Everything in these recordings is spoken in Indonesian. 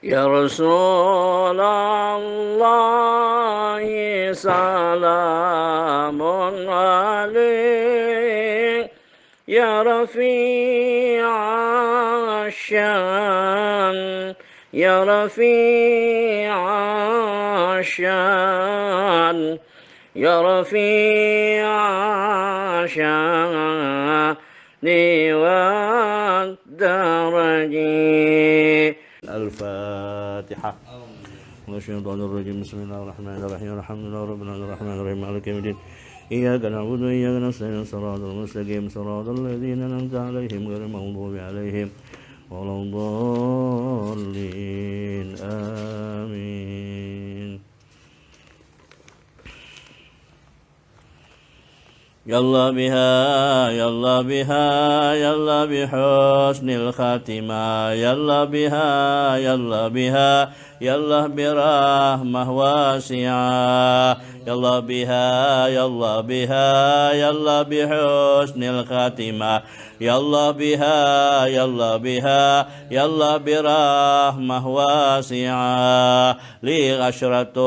يا رسول الله سلام عليك يا رفيع الشان يا رفيع الشان يا رفيع الشان والدرج. الفاتحة. من الشيطان الرجيم. بسم الله الرحمن الرحيم. الحمد لله رب العالمين الرحمن الرحيم مالك يوم الدين. إياك نعبد وإياك نستعين صراط المستقيم صراط الذين أنعمت عليهم غير المغضوب عليهم ولا الضالين آمين. يلا بها يلا بها يلا بحسن الخاتمة يلا بها يلا بها يلا برحمة واسعة يلا بها يلا بها يلا بحسن الخاتمة يلا بها يلا بها يلا برحمة واسعة لي عشرة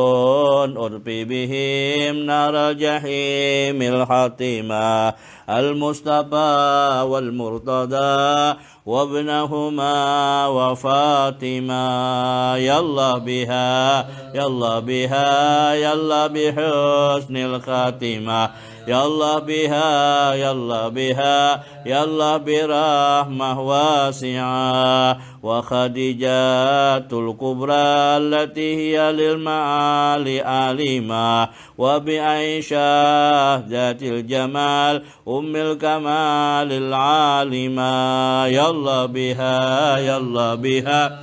أربي بهم نار الجحيم الحطيمة المصطفى والمرتضى وابنهما وفاطمة يلا بها يلا بها يلا بحسن الخاتمة يلا بها يلا بها يلا برحمة واسعة وخديجة الكبرى التي هي للمعالي عالمة وبعائشة ذات الجمال أم الكمال العالمة يلا بها يلا بها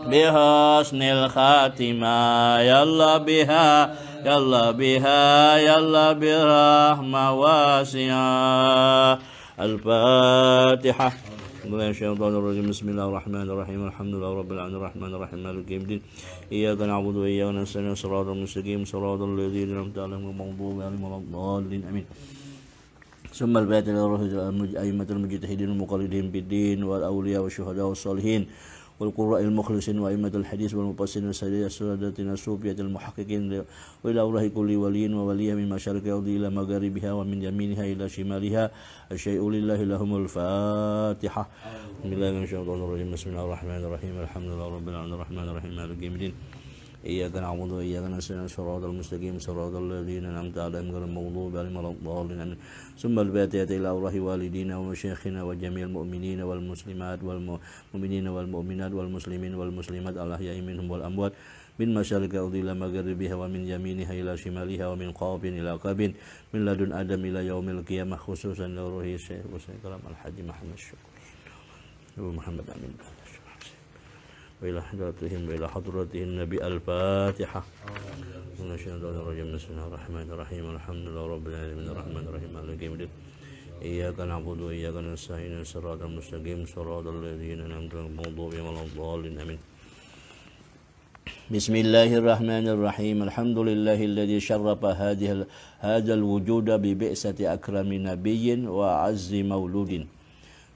بحسن الخاتمة يلا بها يلا بها يلا برحمة واسعة. الفاتحة. من الشيطان الرجيم. بسم الله الرحمن الرحيم. الحمد لله رب العالمين الرحمن الرحيم مالك يوم الدين. إياك نعبد وإياك نستعين صراط المستقيم صراط الذين أنعمت عليهم غير المغضوب عليهم ولا الضالين آمين. ثم البيت أئمة المجتهدين المقلدين بالدين والأولياء والشهداء والصالحين والقراء المخلصين وأئمة الحديث والمفسرين السادة الصوفية المحققين وإلى أوله كل ولي وولي من مشارق الأرض إلى مغاربها ومن يمينها إلى شمالها الشيء لله لهم الفاتحة. بسم الله الرحمن الرحيم. بسم الله الرحمن الرحيم. الحمد لله رب العالمين الرحمن الرحيم مالك يوم الدين. إياك نعبد وإياك نستعين صراط المستقيم صراط الذين أنعمت عليهم غير المغضوب عليهم ولا الضالين. ثم الفاتحة إلى أرواح والدينا ومشايخنا وجميع المؤمنين والمسلمات والمؤمنين والمؤمنات والمسلمين والمسلمات الأحياء منهم والأموات من مشارق الأرض إلى مغربها ومن يمينها إلى شمالها ومن قاب إلى قاب من لدن آدم إلى يوم القيامة خصوصا لروح الشيخ وسيد الحاج محمد الشكر محمد أمين وإلى حضرتهم وإلى حضرته النبي. الفاتحة. من الشيطان الرجيم. بسم الله الرحمن الرحيم. الحمد لله رب العالمين الرحمن الرحيم مالك يوم الدين. إياك نعبد وإياك نستعين صراط المستقيم صراط الذين أنعمت عليهم غير المغضوب عليهم ولا الضالين آمين. بسم الله الرحمن الرحيم. الحمد لله الذي شرف هذا الوجود ببعثة أكرم نبي وأعز مولود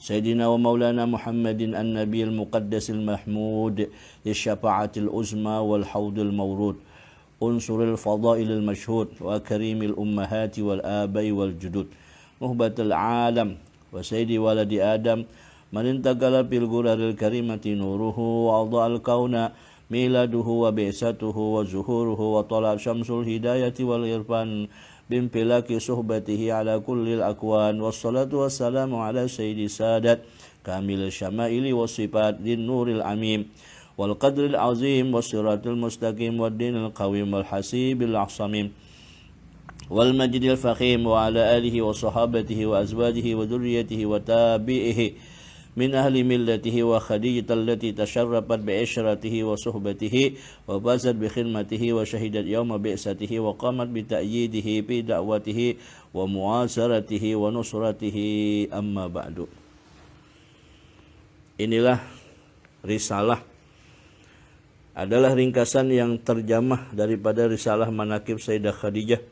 سيدنا ومولانا محمد النبي المقدس المحمود للشفاعة العظمى والحوض المورود عنصر الفضائل المشهود وكريم الأمهات والآباء والجدود مهبة العالم وسيد ولد آدم من انتقل بالغرر الكريمة نوره وأضاء الكون ميلاده وبعثته وظهوره وطلع شمس الهداية والإرفان بانفلاك صحبته على كل الأكوان والصلاة والسلام على سيد السادات كامل الشمائل والصفات ذي النور العميم والقدر العظيم والصراط المستقيم والدين القويم والحسيب العصميم والمجد الفخيم وعلى آله وصحابته وأزواجه وذريته وتابعه من أهل ملته وخديجة التي تشرفت بعشرته وصحبته وفازت بخدمته وشهدت يوم بعثته وقامت بتأييده في دعوته ومعاصرته ونصرته. أما بعد. Inilah risalah adalah ringkasan yang terjemah daripada risalah Manaqib Sayyidah Khadijah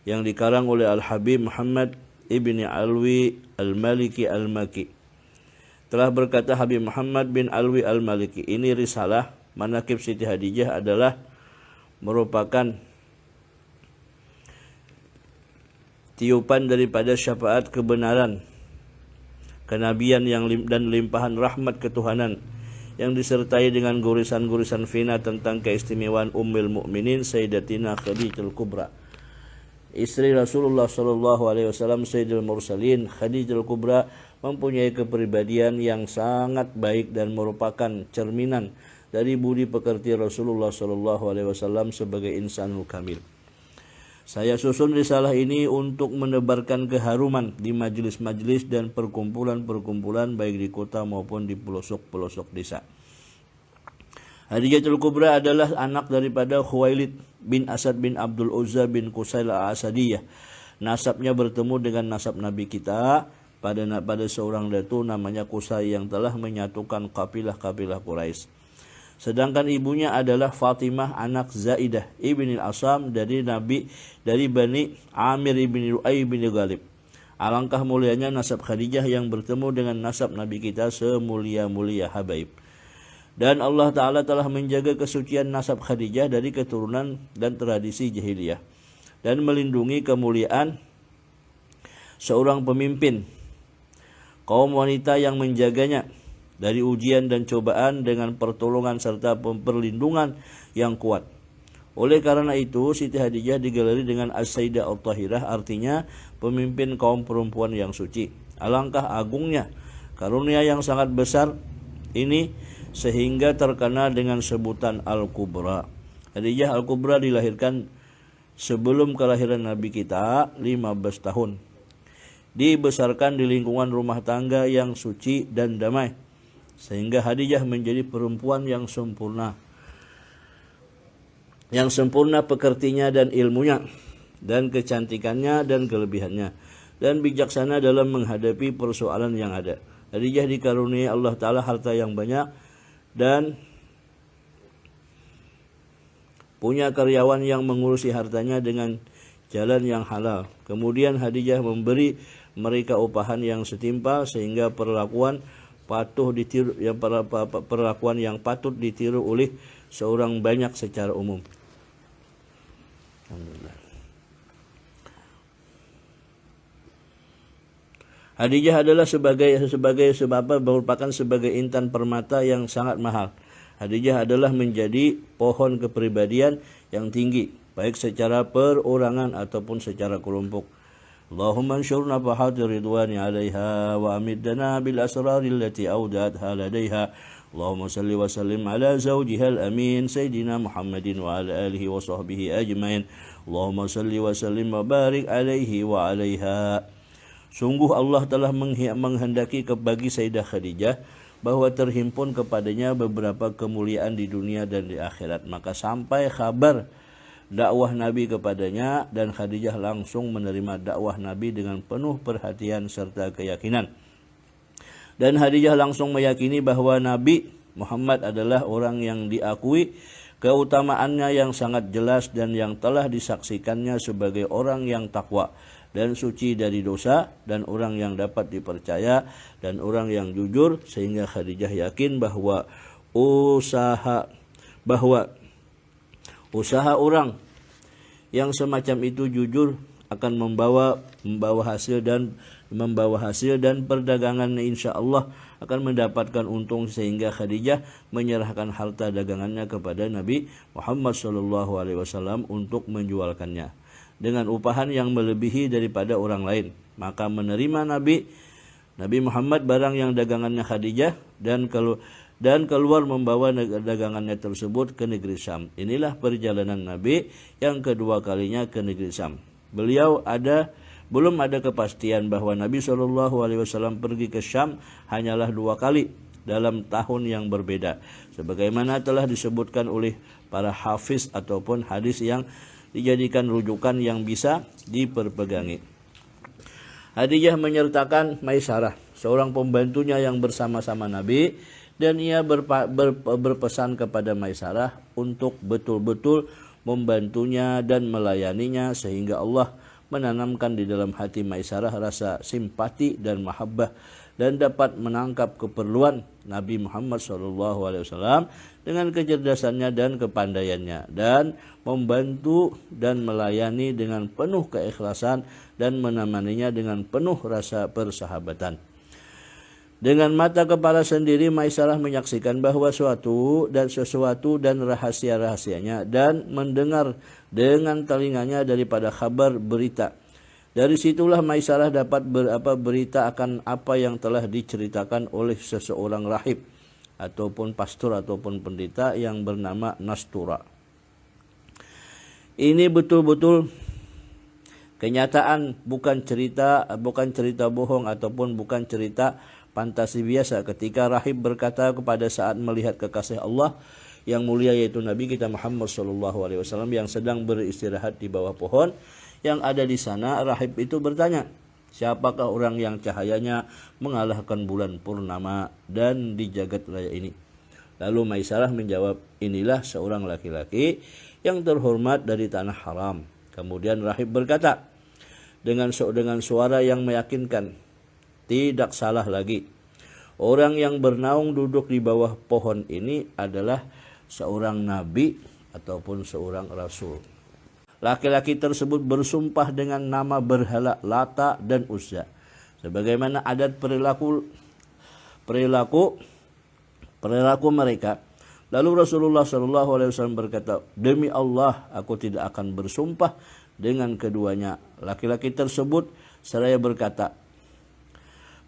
yang dikarang oleh Al-Habib Muhammad Ibni Alwi Al-Maliki Al-Maki. Telah berkata Habib Muhammad bin Alwi Al-Maliki, ini risalah manaqib Siti Khadijah adalah merupakan tiupan daripada syafaat kebenaran, kenabian dan limpahan rahmat ketuhanan yang disertai dengan gurisan-gurisan fina tentang keistimewaan Ummul Mukminin Sayyidatina Khadijatul Kubra, istri Rasulullah sallallahu alaihi wasallam, Sayyidul Mursalin. Khadijatul Kubra mempunyai kepribadian yang sangat baik dan merupakan cerminan dari budi pekerti Rasulullah sallallahu alaihi wasallam sebagai insanul kamil. Saya susun risalah ini untuk menebarkan keharuman di majelis-majelis dan perkumpulan-perkumpulan baik di kota maupun di pelosok-pelosok desa. Khadijatul Kubra adalah anak daripada Khuwailid bin Asad bin Abdul Uzza bin Qusail al-Asadiyah. Nasabnya bertemu dengan nasab Nabi kita pada seorang datu namanya Qusay yang telah menyatukan kabilah-kabilah Quraisy. Sedangkan ibunya adalah Fatimah anak Zaidah ibn al-Asam dari Bani Amir ibn Lu'ay bin Ghalib. Alangkah mulianya nasab Khadijah yang bertemu dengan nasab Nabi kita semulia-mulia habaib. Dan Allah Ta'ala telah menjaga kesucian nasab Khadijah dari keturunan dan tradisi jahiliyah, dan melindungi kemuliaan seorang pemimpin kaum wanita yang menjaganya dari ujian dan cobaan dengan pertolongan serta perlindungan yang kuat. Oleh karena itu, Siti Khadijah digelari dengan As-Sayyidah Al-Tahirah, artinya pemimpin kaum perempuan yang suci. Alangkah agungnya karunia yang sangat besar ini sehingga terkenal dengan sebutan Al-Kubra. Khadijah Al-Kubra dilahirkan sebelum kelahiran Nabi kita 15 tahun. Dibesarkan di lingkungan rumah tangga yang suci dan damai, sehingga Khadijah menjadi perempuan yang sempurna pekertinya dan ilmunya dan kecantikannya dan kelebihannya, dan bijaksana dalam menghadapi persoalan yang ada. Khadijah dikaruniai Allah Ta'ala harta yang banyak dan punya karyawan yang mengurusi hartanya dengan jalan yang halal. Kemudian Khadijah memberi mereka upahan yang setimpal sehingga perlakuan yang patut ditiru oleh seorang banyak secara umum. Alhamdulillah. Khadijah adalah merupakan sebagai intan permata yang sangat mahal. Khadijah adalah menjadi pohon kepribadian yang tinggi, baik secara perorangan ataupun secara kelompok. Allahumma anshur nafahati ridwani alaiha wa amiddana bil asrari allati awdatha ladaiha. Allahumma salli wa sallim ala zawjiha al-amin Sayyidina Muhammadin wa ala alihi wa sahbihi ajmain. Allahumma salli wa sallim wa barik alaihi wa alaiha. Sungguh Allah telah menghendaki bagi Sayyidah Khadijah bahwa terhimpun kepadanya beberapa kemuliaan di dunia dan di akhirat. Maka sampai kabar dakwah Nabi kepadanya, dan Khadijah langsung menerima dakwah Nabi dengan penuh perhatian serta keyakinan. Dan Khadijah langsung meyakini bahwa Nabi Muhammad adalah orang yang diakui keutamaannya yang sangat jelas dan yang telah disaksikannya sebagai orang yang takwa dan suci dari dosa dan orang yang dapat dipercaya dan orang yang jujur, sehingga Khadijah yakin bahwa usaha orang yang semacam itu jujur akan membawa hasil dan perdagangannya insya Allah akan mendapatkan untung, sehingga Khadijah menyerahkan harta dagangannya kepada Nabi Muhammad SAW untuk menjualkannya dengan upahan yang melebihi daripada orang lain. Maka menerima Nabi Muhammad barang yang dagangannya Khadijah dan keluar membawa dagangannya tersebut ke negeri Syam. Inilah perjalanan Nabi yang kedua kalinya ke negeri Syam. Belum ada kepastian bahwa Nabi SAW pergi ke Syam hanyalah 2 kali dalam tahun yang berbeda, sebagaimana telah disebutkan oleh para hafiz ataupun hadis yang dijadikan rujukan yang bisa diperpegangi. Khadijah menyertakan Maisarah, seorang pembantunya yang bersama-sama Nabi, dan ia berpesan kepada Maisarah untuk betul-betul membantunya dan melayaninya, sehingga Allah menanamkan di dalam hati Maisarah rasa simpati dan mahabbah dan dapat menangkap keperluan Nabi Muhammad SAW dengan kecerdasannya dan kepandaiannya, dan membantu dan melayani dengan penuh keikhlasan dan menemaninya dengan penuh rasa persahabatan. Dengan mata kepala sendiri Maisarah menyaksikan bahwa sesuatu dan rahasia-rahasianya, dan mendengar dengan telinganya daripada kabar berita. Dari situlah Maisarah dapat berita akan apa yang telah diceritakan oleh seseorang rahib ataupun pastor ataupun pendeta yang bernama Nastura. Ini betul-betul kenyataan, bukan cerita bohong ataupun bukan cerita fantasi biasa. Ketika rahib berkata kepada saat melihat kekasih Allah yang mulia, yaitu Nabi kita Muhammad SAW yang sedang beristirahat di bawah pohon yang ada di sana, rahib itu bertanya, siapakah orang yang cahayanya mengalahkan bulan purnama dan di jagat raya ini? Lalu Maisarah menjawab, inilah seorang laki-laki yang terhormat dari tanah haram. Kemudian rahib berkata dengan suara yang meyakinkan, tidak salah lagi. Orang yang bernaung duduk di bawah pohon ini adalah seorang nabi ataupun seorang rasul. Laki-laki tersebut bersumpah dengan nama berhala Lata dan Uzza, sebagaimana adat perilaku mereka. Lalu Rasulullah SAW berkata, demi Allah, aku tidak akan bersumpah dengan keduanya. Laki-laki tersebut seraya berkata,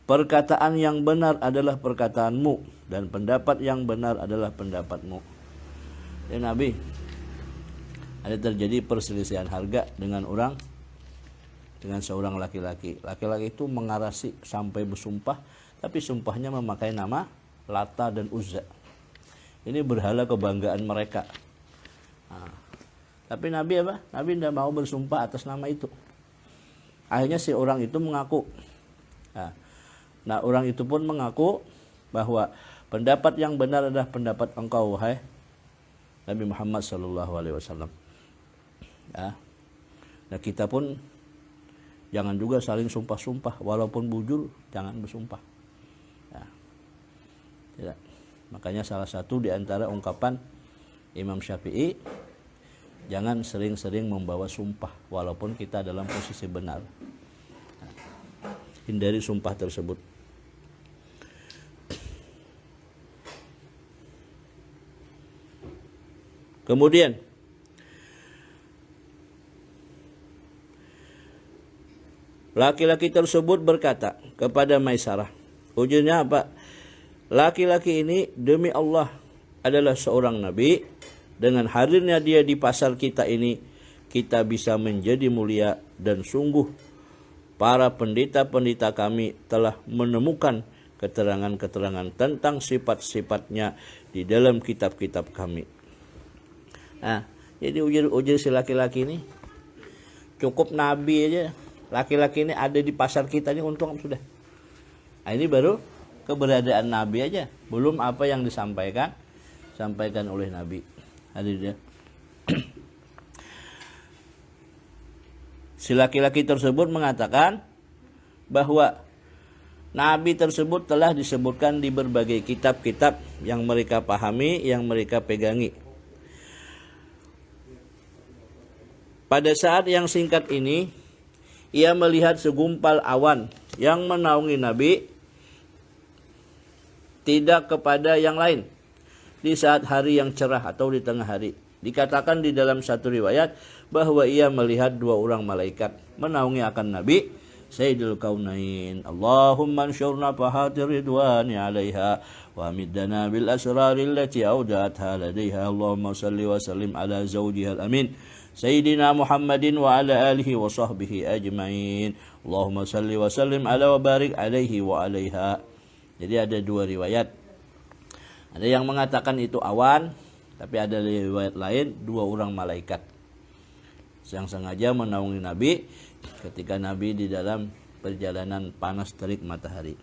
perkataan yang benar adalah perkataanmu, dan pendapat yang benar adalah pendapatmu. Ya Nabi, ada terjadi perselisihan harga dengan seorang laki-laki. Laki-laki itu mengarasi sampai bersumpah, tapi sumpahnya memakai nama Lata dan Uzza. Ini berhala kebanggaan mereka. Tapi Nabi apa? Nabi tidak mau bersumpah atas nama itu. Akhirnya si orang itu mengaku. Nah, orang itu pun mengaku bahwa pendapat yang benar adalah pendapat engkau, wahai Nabi Muhammad SAW. Ya. Nah, kita pun jangan juga saling sumpah-sumpah, walaupun bujur jangan bersumpah. Ya. Tidak. Makanya salah satu di antara ungkapan Imam Syafi'i, jangan sering-sering membawa sumpah walaupun kita dalam posisi benar. Nah, hindari sumpah tersebut. Kemudian laki-laki tersebut berkata kepada Maisarah, ujarnya apa? Laki-laki ini demi Allah adalah seorang nabi. Dengan hadirnya dia di pasar kita ini, kita bisa menjadi mulia, dan sungguh para pendeta-pendeta kami telah menemukan keterangan-keterangan tentang sifat-sifatnya di dalam kitab-kitab kami. Nah, jadi ujar si laki-laki ini, cukup nabi aja. Laki-laki ini ada di pasar kita ini untung sudah. Nah, ini baru keberadaan nabi aja, belum apa yang disampaikan oleh nabi. Hadir ya. Si laki-laki tersebut mengatakan bahwa nabi tersebut telah disebutkan di berbagai kitab-kitab yang mereka pahami, yang mereka pegangi. Pada saat yang singkat ini, ia melihat segumpal awan yang menaungi Nabi, tidak kepada yang lain, di saat hari yang cerah atau di tengah hari. Dikatakan di dalam satu riwayat bahwa ia melihat dua orang malaikat menaungi akan Nabi, Sayyidul Kaunain. Allahumma ansyurna fahati ridwani alaiha wa middana bil asrari allati awdatha ladaiha. Allahumma salli wa sallim ala zawjiha al-amin Sayyidina Muhammadin wa ala alihi wa sahbihi ajma'in. Allahumma salli wa sallim ala wa barik alaihi wa alaiha. Jadi ada dua riwayat. Ada yang mengatakan itu awan, tapi ada riwayat lain dua orang malaikat yang sengaja menaungi Nabi ketika Nabi di dalam perjalanan panas terik matahari.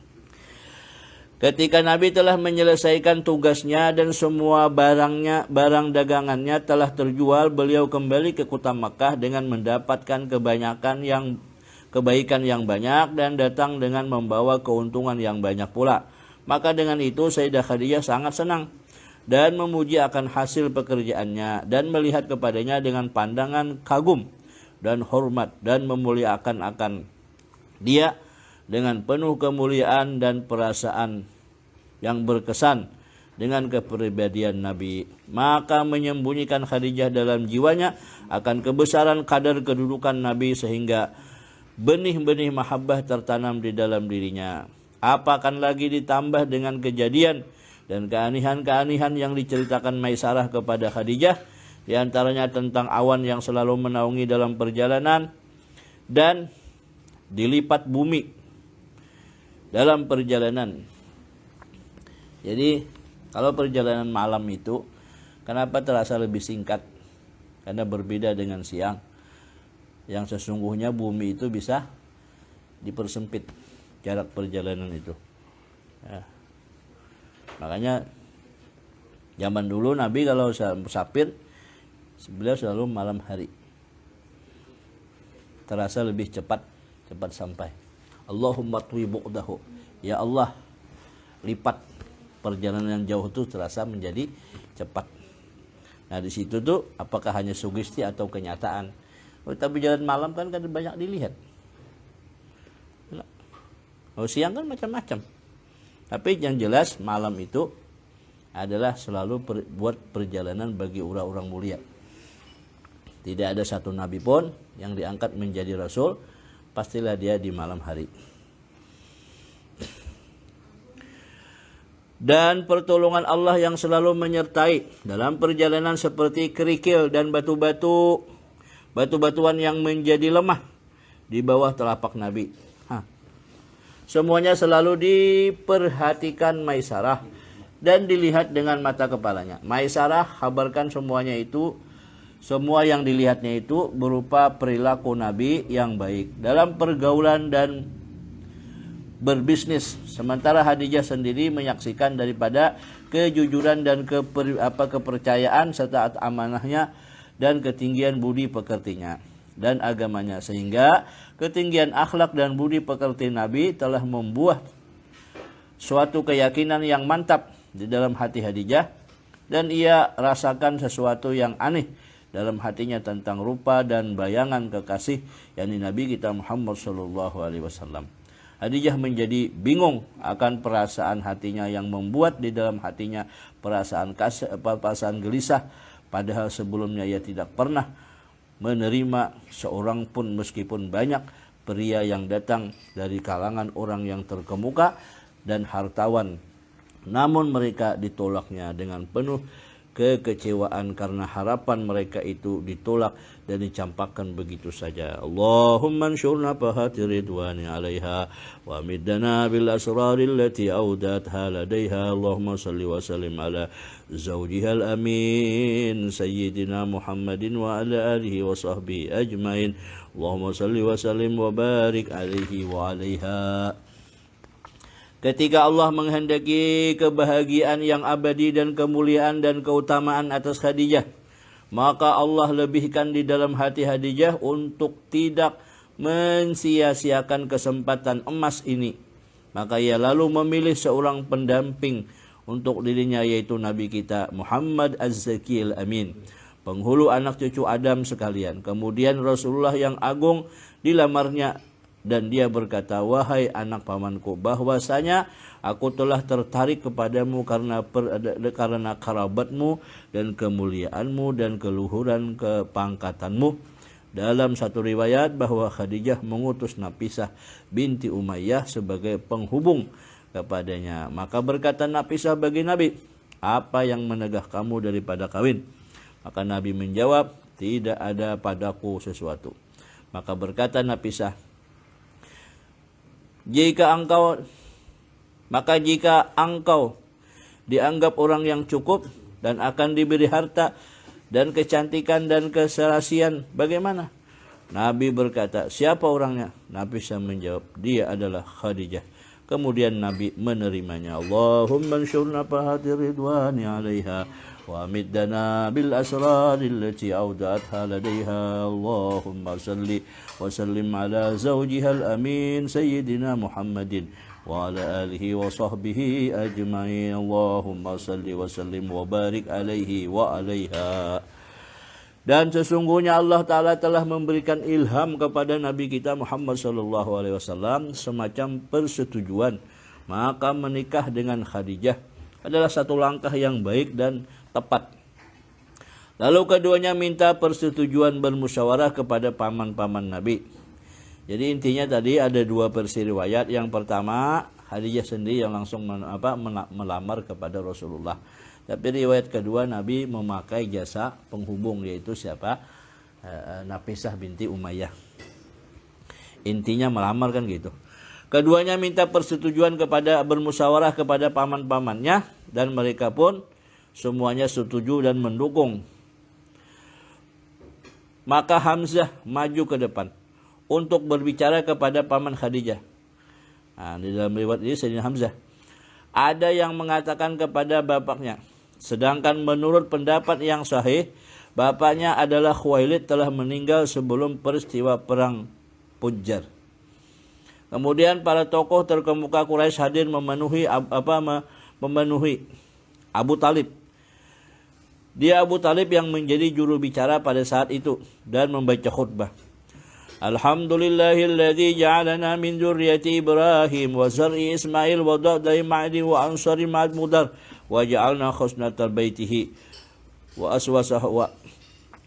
Ketika Nabi telah menyelesaikan tugasnya dan semua barang dagangannya telah terjual, beliau kembali ke kota Makkah dengan mendapatkan kebaikan yang banyak dan datang dengan membawa keuntungan yang banyak pula. Maka dengan itu Sayyidah Khadijah sangat senang dan memuji akan hasil pekerjaannya dan melihat kepadanya dengan pandangan kagum dan hormat dan memuliakan akan dia dengan penuh kemuliaan dan perasaan yang berkesan dengan kepribadian Nabi. Maka menyembunyikan Khadijah dalam jiwanya akan kebesaran kadar kedudukan Nabi sehingga benih-benih mahabbah tertanam di dalam dirinya. Apakan lagi ditambah dengan kejadian dan keanihan-keanihan yang diceritakan Maisarah kepada Khadijah, di antaranya tentang awan yang selalu menaungi dalam perjalanan dan dilipat bumi dalam perjalanan. Jadi kalau perjalanan malam itu kenapa terasa lebih singkat? Karena berbeda dengan siang. Yang sesungguhnya bumi itu bisa dipersempit jarak perjalanan itu. Ya. Makanya zaman dulu Nabi kalau musafir beliau selalu malam hari. Terasa lebih cepat sampai. Allahumma twi bu'dahu. Ya Allah, lipat perjalanan yang jauh itu terasa menjadi cepat. Nah di situ tuh apakah hanya sugesti atau kenyataan? Tapi jalan malam kan banyak dilihat. Oh, siang kan macam-macam. Tapi yang jelas malam itu adalah selalu buat perjalanan bagi orang-orang mulia. Tidak ada satu nabi pun yang diangkat menjadi rasul, pastilah dia di malam hari. Dan pertolongan Allah yang selalu menyertai dalam perjalanan seperti kerikil dan batu-batuan yang menjadi lemah di bawah telapak Nabi. Semuanya selalu diperhatikan Maisarah dan dilihat dengan mata kepalanya. Maisarah kabarkan semuanya itu, semua yang dilihatnya itu berupa perilaku Nabi yang baik dalam pergaulan dan berbisnis, sementara Khadijah sendiri menyaksikan daripada kejujuran dan kepercayaan serta amanahnya dan ketinggian budi pekertinya dan agamanya, sehingga ketinggian akhlak dan budi pekerti Nabi telah membuat suatu keyakinan yang mantap di dalam hati Khadijah, dan ia rasakan sesuatu yang aneh dalam hatinya tentang rupa dan bayangan kekasih yakni Nabi kita Muhammad sallallahu alaihi wasallam. Khadijah menjadi bingung akan perasaan hatinya yang membuat di dalam hatinya perasaan gelisah, padahal sebelumnya ia tidak pernah menerima seorang pun meskipun banyak pria yang datang dari kalangan orang yang terkemuka dan hartawan, namun mereka ditolaknya dengan penuh kekecewaan karena harapan mereka itu ditolak dan dicampakkan begitu saja. Allahumma anshurna fahati ridwani alaiha wa middana bil asraril lati audatha ladaiha. Allahumma salli wa sallim ala zawjiha al amin sayyidina Muhammadin wa ala alihi wa sahbihi ajmain. Allahumma salli wa sallim wa barik alaihi wa alaiha. Ketika Allah menghendaki kebahagiaan yang abadi dan kemuliaan dan keutamaan atas Khadijah, maka Allah lebihkan di dalam hati Khadijah untuk tidak mensia-siakan kesempatan emas ini. Maka ia lalu memilih seorang pendamping untuk dirinya, yaitu Nabi kita Muhammad Az-Zakiyil Amin, penghulu anak cucu Adam sekalian. Kemudian Rasulullah yang agung dilamarnya, dan dia berkata, wahai anak pamanku, bahwasanya aku telah tertarik kepadamu karena karabatmu dan kemuliaanmu dan keluhuran kepangkatanmu. Dalam satu riwayat bahwa Khadijah mengutus Nafisah binti Umayyah sebagai penghubung kepadanya. Maka berkata Nafisah bagi Nabi, apa yang menegah kamu daripada kawin? Maka Nabi menjawab, tidak ada padaku sesuatu. Maka berkata Nafisah, jika engkau dianggap orang yang cukup dan akan diberi harta dan kecantikan dan keserasian, bagaimana? Nabi berkata, siapa orangnya? Nabi menjawab, dia adalah Khadijah. Kemudian Nabi menerimanya. Allahumma anshurna fahati ridwani alaiha وأمدنا بالأسرار التي أودعتها لديها اللهم صل وسلم على زوجها الأمين سيدنا محمد وعلى آله وصحبه أجمعين اللهم صل وسلم وبارك عليه وعليها. Dan sesungguhnya Allah Ta'ala telah memberikan ilham kepada Nabi kita Muhammad SAW semacam persetujuan. Maka menikah dengan Khadijah adalah satu langkah yang baik dan tepat. Lalu keduanya minta persetujuan bermusyawarah kepada paman-paman Nabi. Jadi intinya tadi ada dua versi riwayat. Yang pertama Khadijah sendiri yang langsung melamar kepada Rasulullah. Tapi riwayat kedua Nabi memakai jasa penghubung, yaitu siapa? Nafisah binti Umayyah. Intinya melamar kan gitu. Keduanya minta persetujuan kepada bermusyawarah kepada paman-pamannya dan mereka pun semuanya setuju dan mendukung. Maka Hamzah maju ke depan untuk berbicara kepada paman Khadijah. Nah, di dalam riwayat ini Sayyidina Hamzah. Ada yang mengatakan kepada bapaknya. Sedangkan menurut pendapat yang sahih, bapaknya adalah Khuwailid telah meninggal sebelum peristiwa perang Pujjar. Kemudian para tokoh terkemuka Quraisy hadir memenuhi Abu Talib. Dia Abu Talib yang menjadi juru bicara pada saat itu dan membaca khutbah. Alhamdulillahilladzi ja'alana min dzurriyyati Ibrahim wa zar'i Ismail wa da'dai ma'di wa ansari ma'ad mudar wa ja'alna khusnatal baitihi wa aswasahu wa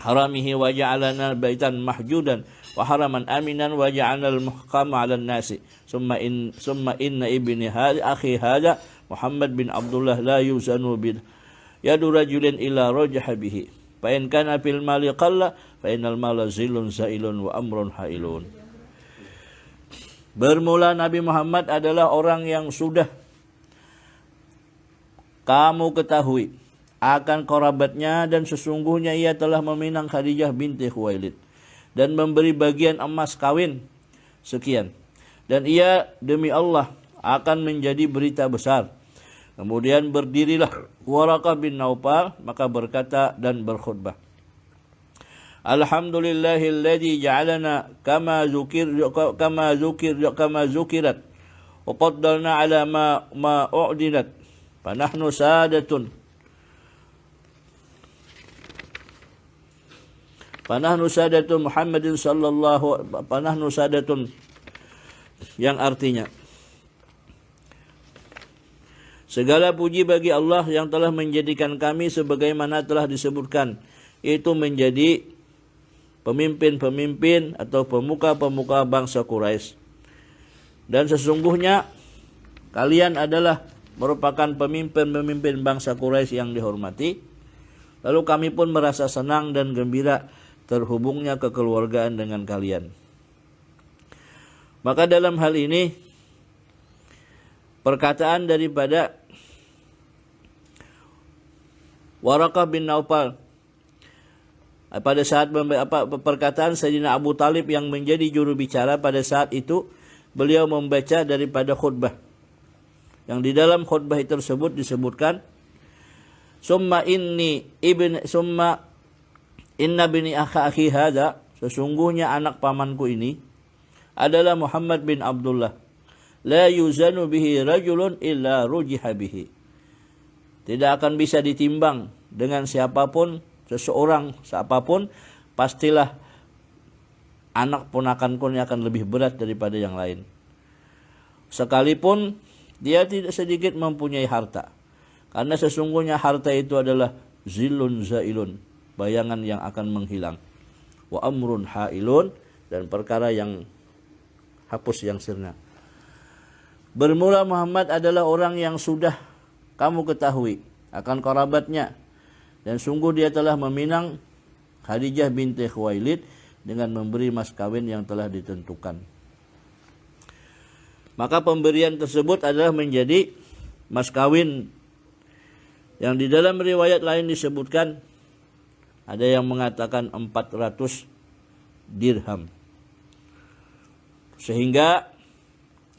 haramihi wa ja'alana baitan mahjudan wa haraman aminan wa ja'alna al-muhkama 'alan nasi summa inna ibni akhi hada Muhammad bin Abdullah la yuzanu bil yadu rajulin ila rajaha bihi fa in kana fil mali qalla fa innal mala zilun zailun wa amrun hailun. Bermula Nabi Muhammad adalah orang yang sudah kamu ketahui akan kerabatnya dan sesungguhnya ia telah meminang Khadijah binti Khuwailid dan memberi bagian emas kawin sekian. Dan ia demi Allah akan menjadi berita besar. Kemudian berdirilah Waraqah bin Naufal maka berkata dan berkhutbah. Alhamdulillahilladzi ja'alana kama zukirat wa qaddalna ala ma u'dinat panahnu sadatun Muhammadin panahnu sadatun yang artinya segala puji bagi Allah yang telah menjadikan kami sebagaimana telah disebutkan, yaitu menjadi pemimpin-pemimpin atau pemuka-pemuka bangsa Quraisy. Dan sesungguhnya kalian adalah merupakan pemimpin-pemimpin bangsa Quraisy yang dihormati. Lalu kami pun merasa senang dan gembira terhubungnya kekeluargaan dengan kalian. Maka dalam hal ini perkataan daripada Waraqah bin Naufal pada saat perkataan Sayyidina Abu Talib yang menjadi juru bicara pada saat itu, beliau membaca daripada khutbah. Yang di dalam khutbah tersebut disebutkan summa inna bini akhi hadza, sesungguhnya anak pamanku ini adalah Muhammad bin Abdullah. La yuzanu bihi rajulun illa rujiha bihi. Tidak akan bisa ditimbang dengan siapapun, seseorang, siapapun, pastilah anak ponakanku ini akan lebih berat daripada yang lain. Sekalipun dia tidak sedikit mempunyai harta. Karena sesungguhnya harta itu adalah zilun zailun, bayangan yang akan menghilang. Wa amrun hailun, dan perkara yang hapus yang sirna. Bermula Muhammad adalah orang yang sudah kamu ketahui akan kerabatnya, dan sungguh dia telah meminang Khadijah binti Khuwailid dengan memberi mas kawin yang telah ditentukan. Maka pemberian tersebut adalah menjadi mas kawin yang di dalam riwayat lain disebutkan ada yang mengatakan 400 dirham. Sehingga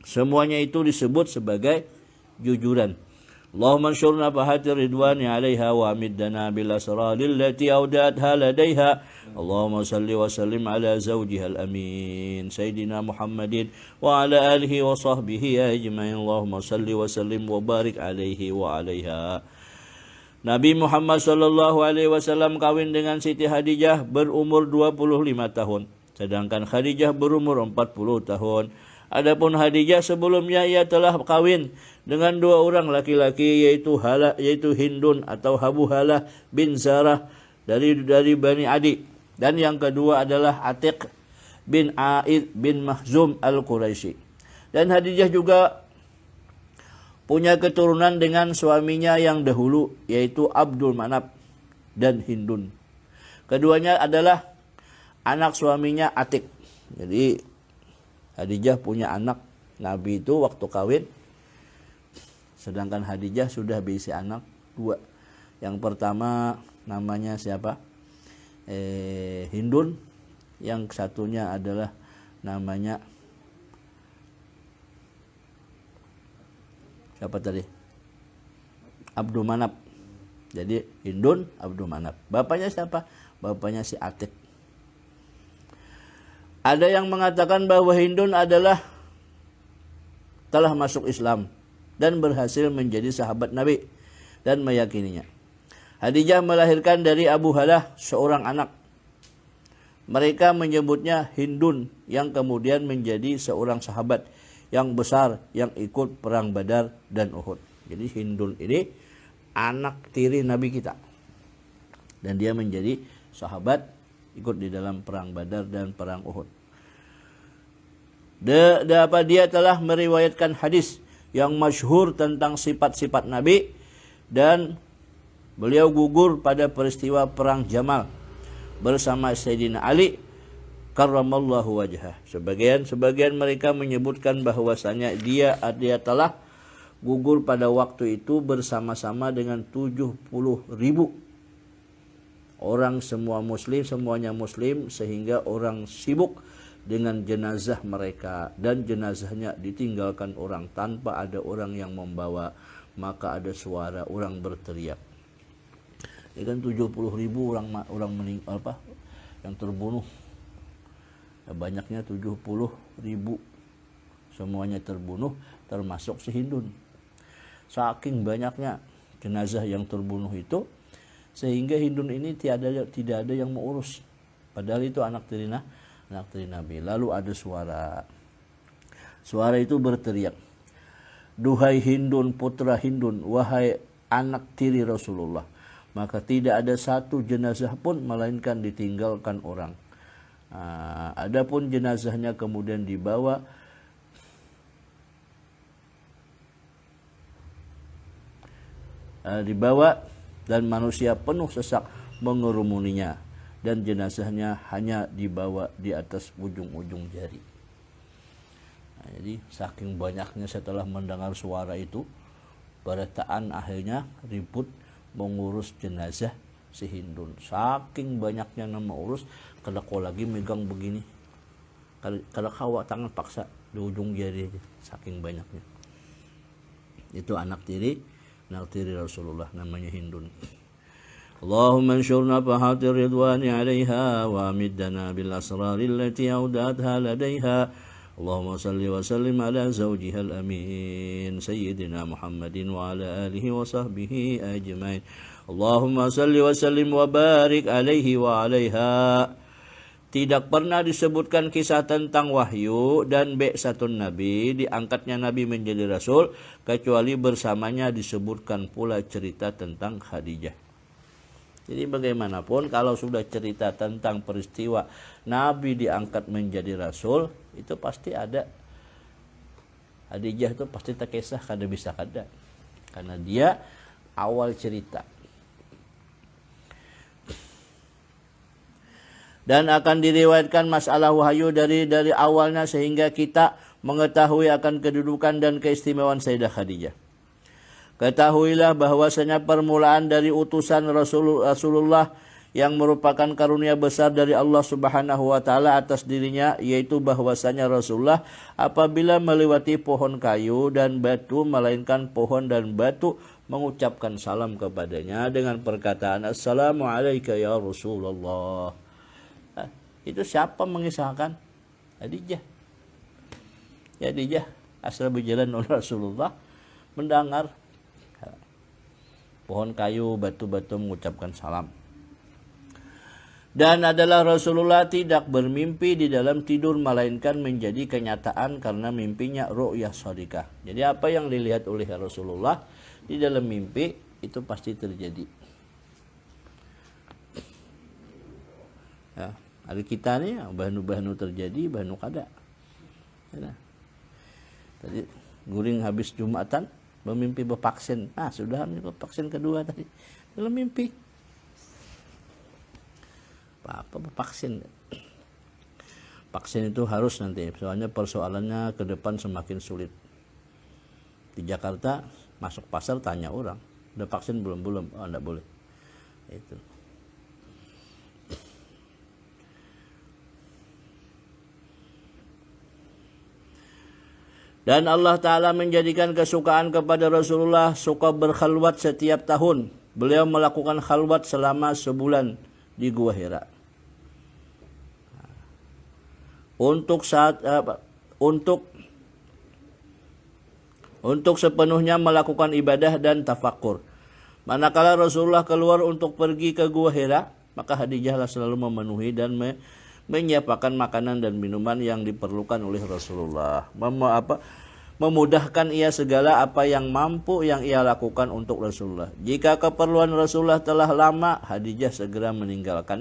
semuanya itu disebut sebagai jujuran. اللهم انشرنا فحات الرضوان عليها وأمدنا بالأسرار التي أودعتها لديها اللهم صل وسلم على زوجها الأمين سيدنا محمد وعلى آله وصحبه أجمعين اللهم صل وسلم وبارك عليه وعليها. Nabi Muhammad sallallahu alaihi wasallam kawin dengan Siti Khadijah berumur 25 tahun, sedangkan Khadijah berumur 40 tahun. Adapun Khadijah sebelumnya ia telah kawin dengan dua orang laki-laki yaitu Hindun atau Abu Halah bin Zarah dari Bani Adi, dan yang kedua adalah Atiq bin Aid bin Mahzum al-Quraisy. Dan Khadijah juga punya keturunan dengan suaminya yang dahulu yaitu Abdul Manaf dan Hindun. Keduanya adalah anak suaminya Atiq. Jadi Khadijah punya anak Nabi itu waktu kawin, sedangkan Khadijah sudah berisi anak dua. Yang pertama namanya siapa? Hindun. Yang satunya adalah namanya siapa tadi? Abdul Manaf. Jadi Hindun, Abdul Manaf. Bapaknya siapa? Bapaknya si Atiq. Ada yang mengatakan bahwa Hindun telah masuk Islam dan berhasil menjadi sahabat Nabi dan meyakininya. Khadijah melahirkan dari Abu Halah seorang anak. Mereka menyebutnya Hindun yang kemudian menjadi seorang sahabat yang besar yang ikut perang Badar dan Uhud. Jadi Hindun ini anak tiri Nabi kita. Dan dia menjadi sahabat ikut di dalam perang Badar dan perang Uhud. Dia telah meriwayatkan hadis yang masyhur tentang sifat-sifat Nabi, dan beliau gugur pada peristiwa perang Jamal bersama Sayyidina Ali karramallahu wajhah. Sebagian mereka menyebutkan bahwasanya dia telah gugur pada waktu itu bersama-sama dengan 70.000 orang, semuanya muslim, sehingga orang sibuk dengan jenazah mereka dan jenazahnya ditinggalkan orang tanpa ada orang yang membawa. Maka ada suara orang berteriak. Ini kan 70.000 orang meninggal yang terbunuh. Banyaknya 70.000, semuanya terbunuh termasuk si Hindun. Saking banyaknya jenazah yang terbunuh itu, sehingga Hindun ini tidak ada yang mengurus. Padahal itu anak tiri Nabi. Lalu ada suara itu berteriak, "Duhai Hindun, putra Hindun, wahai anak tiri Rasulullah, maka tidak ada satu jenazah pun melainkan ditinggalkan orang. Adapun jenazahnya kemudian dibawa dan manusia penuh sesak mengerumuninya, dan jenazahnya hanya dibawa di atas ujung-ujung jari." Jadi saking banyaknya setelah mendengar suara itu, berataan akhirnya ribut mengurus jenazah si Hindun. Saking banyaknya nama urus, kalau kau lagi megang begini, kalau kau tangan paksa di ujung jari aja, saking banyaknya. Itu anak tiri Rasulullah, namanya Hindun. Allahumma anshurna fahatir ridwani 'alaiha wa amiddana bil asrari allati awdatha ladaiha. Allahumma salli wa sallim ala zawjiha al-amin sayyidina Muhammadin wa ala alihi wa sahbihi ajmain. Allahumma salli wa sallim wa barik alaihi wa 'alaiha. Tidak pernah disebutkan kisah tentang wahyu dan bi'satun Nabi, diangkatnya Nabi menjadi Rasul, kecuali bersamanya disebutkan pula cerita tentang Khadijah. Jadi bagaimanapun kalau sudah cerita tentang peristiwa Nabi diangkat menjadi Rasul, itu pasti ada. Khadijah itu pasti terkisah, kada bisa kada. Karena dia awal cerita. Dan akan diriwayatkan masalah wahyu dari awalnya sehingga kita mengetahui akan kedudukan dan keistimewaan Sayyidah Khadijah. Ketahuilah bahwasanya permulaan dari utusan Rasulullah yang merupakan karunia besar dari Allah Subhanahu wa taala atas dirinya, yaitu bahwasanya Rasulullah apabila melewati pohon kayu dan batu, melainkan pohon dan batu mengucapkan salam kepadanya dengan perkataan Assalamu alayka ya Rasulullah. Itu siapa mengisahkan? Khadijah. Khadijah asal berjalan oleh Rasulullah mendengar pohon kayu, batu-batu mengucapkan salam. Dan adalah Rasulullah tidak bermimpi di dalam tidur melainkan menjadi kenyataan karena mimpinya ru'yah shadiqah. Jadi apa yang dilihat oleh Rasulullah di dalam mimpi itu pasti terjadi. Ya, hari kita nih bahnu-bahnu terjadi, bahnu kada. Ya, tadi guring habis Jumatan bermimpi bervaksin. Sudah vaksin kedua tadi dalam mimpi. Apa vaksin? Vaksin itu harus nanti, soalnya persoalannya ke depan semakin sulit. Di Jakarta masuk pasar tanya orang, udah vaksin belum? Oh, enggak boleh. Itu. Dan Allah Ta'ala menjadikan kesukaan kepada Rasulullah suka berkhalwat setiap tahun. Beliau melakukan khalwat selama sebulan di Gua Hira. Untuk sepenuhnya melakukan ibadah dan tafakur. Manakala Rasulullah keluar untuk pergi ke Gua Hira, maka Khadijahlah selalu memenuhi dan menyiapkan makanan dan minuman yang diperlukan oleh Rasulullah. Memudahkan ia segala apa yang mampu yang ia lakukan untuk Rasulullah. Jika keperluan Rasulullah telah lama, Khadijah segera meninggalkan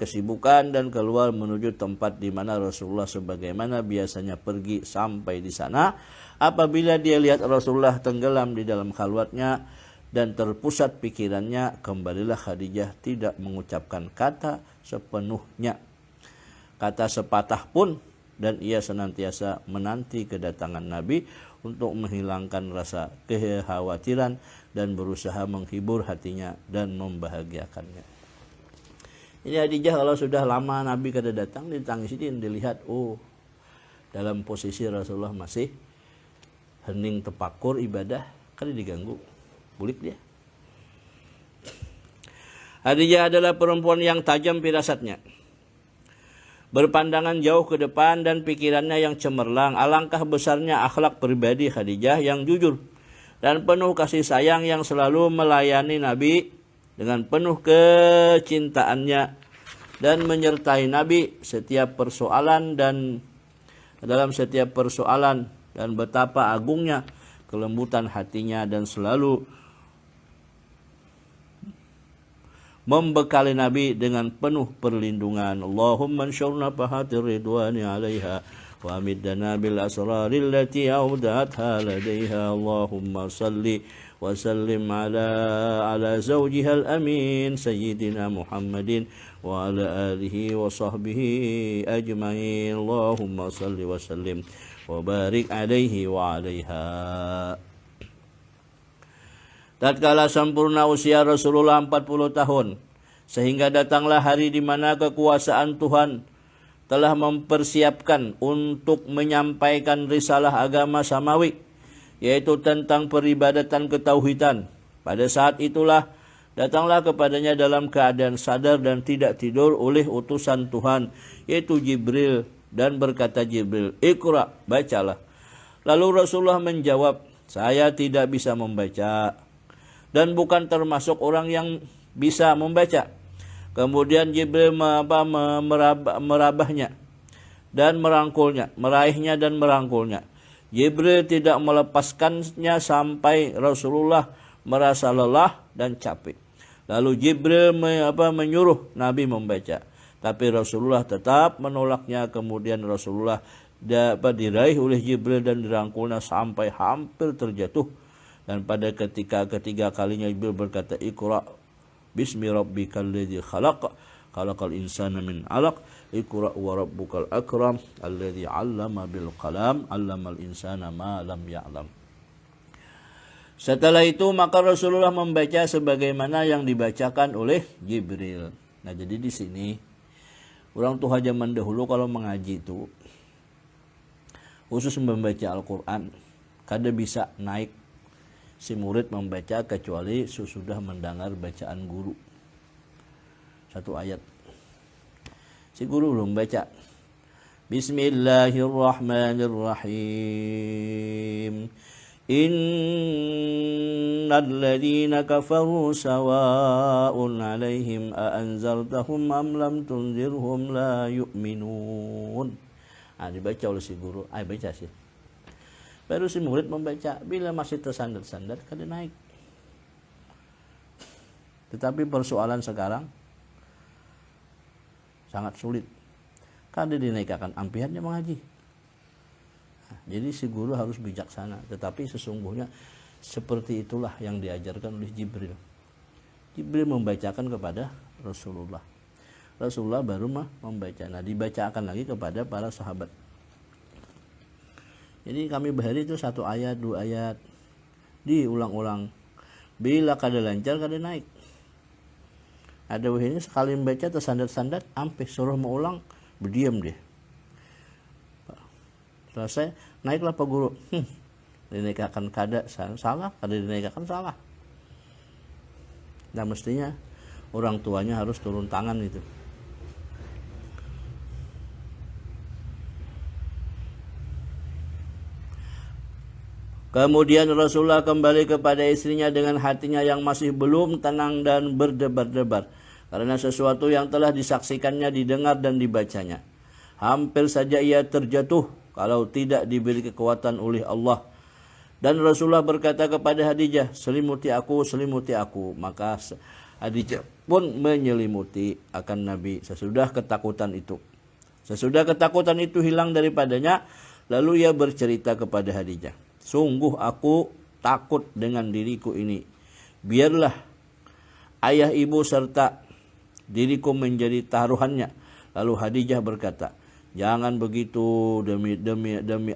kesibukan dan keluar menuju tempat di mana Rasulullah sebagaimana biasanya pergi. Sampai di sana, apabila dia lihat Rasulullah tenggelam di dalam khalwatnya dan terpusat pikirannya, kembalilah Khadijah tidak mengucapkan kata sepenuhnya, kata sepatah pun, dan ia senantiasa menanti kedatangan Nabi untuk menghilangkan rasa kekhawatiran dan berusaha menghibur hatinya dan membahagiakannya. Ini Khadijah kalau sudah lama Nabi kada datang, ditangisin, dilihat, dalam posisi Rasulullah masih hening tepakur ibadah, kan diganggu, bulik dia. Khadijah adalah perempuan yang tajam firasatnya, berpandangan jauh ke depan dan pikirannya yang cemerlang. Alangkah besarnya akhlak pribadi Khadijah yang jujur dan penuh kasih sayang yang selalu melayani Nabi dengan penuh kecintaannya dan menyertai Nabi setiap persoalan dan dalam setiap persoalan, dan betapa agungnya kelembutan hatinya dan selalu membekali Nabi dengan penuh perlindungan. Allahumma ansyurna fahatir ridwani alaiha wa amiddana bil asraril lati awdatha ladaiha. Allahumma salli wa sallim ala zawjiha al-amin sayyidina Muhammadin wa ala alihi wa sahbihi ajma'in. Allahumma salli wa sallim wa barik alaihi wa alaiha. Tatkala sempurna usia Rasulullah 40 tahun, sehingga datanglah hari di mana kekuasaan Tuhan telah mempersiapkan untuk menyampaikan risalah agama samawi, yaitu tentang peribadatan ketauhidan. Pada saat itulah datanglah kepadanya dalam keadaan sadar dan tidak tidur oleh utusan Tuhan, yaitu Jibril, dan berkata Jibril, "Iqra, bacalah." Lalu Rasulullah menjawab, "Saya tidak bisa membaca dan bukan termasuk orang yang bisa membaca." Kemudian Jibril merabahnya dan merangkulnya, meraihnya dan merangkulnya. Jibril tidak melepaskannya sampai Rasulullah merasa lelah dan capek. Lalu Jibril menyuruh Nabi membaca, tapi Rasulullah tetap menolaknya. Kemudian Rasulullah diraih oleh Jibril dan dirangkulnya sampai hampir terjatuh. Dan pada ketika ketiga kalinya Jibril berkata, "Iqra bismi rabbikal ladzi khalaq, khalaqal insana min 'alaq, Iqra wa rabbukal akram, alladzi 'allama bil qalam, 'allamal insana ma lam ya'lam." Setelah itu maka Rasulullah membaca sebagaimana yang dibacakan oleh Jibril. Nah, jadi di sini orang tua zaman dahulu kalau mengaji itu khusus membaca Al-Qur'an kada bisa naik si murid membaca kecuali sesudah mendengar bacaan guru. Satu ayat. Si guru belum baca. Bismillahirrahmanirrahim. Innal ladzina kafaru sawa'un 'alaihim a anzartahum am lam tunzirhum la yu'minun. Dibaca oleh si guru. Baca sih. Baru si murid membaca. Bila masih tersandar-sandar, kada naik. Tetapi persoalan sekarang sangat sulit. Kada dinaikkan ampihannya mengaji. Jadi si guru harus bijaksana. Tetapi sesungguhnya seperti itulah yang diajarkan oleh Jibril. Jibril membacakan kepada Rasulullah. Rasulullah baru membaca. Nah, dibacakan lagi kepada para sahabat. Jadi kami bahari itu 1 ayat, 2 ayat. Diulang-ulang. Bila kada lancar, kada naik. Ada wahini sekali membaca tersandar-sandar, sampai suruh mengulang, berdiam dia. Selesai, naiklah Pak Guru. Dinaikkan kada salah, kada dinaikkan salah. Nah, mestinya orang tuanya harus turun tangan itu. Kemudian Rasulullah kembali kepada istrinya dengan hatinya yang masih belum tenang dan berdebar-debar. Karena sesuatu yang telah disaksikannya, didengar dan dibacanya. Hampir saja ia terjatuh kalau tidak diberi kekuatan oleh Allah. Dan Rasulullah berkata kepada Khadijah, selimuti aku. Maka Khadijah pun menyelimuti akan Nabi sesudah ketakutan itu. Sesudah ketakutan itu hilang daripadanya, lalu ia bercerita kepada Khadijah. Sungguh aku takut dengan diriku ini. Biarlah ayah ibu serta diriku menjadi taruhannya. Lalu Khadijah berkata, jangan begitu, demi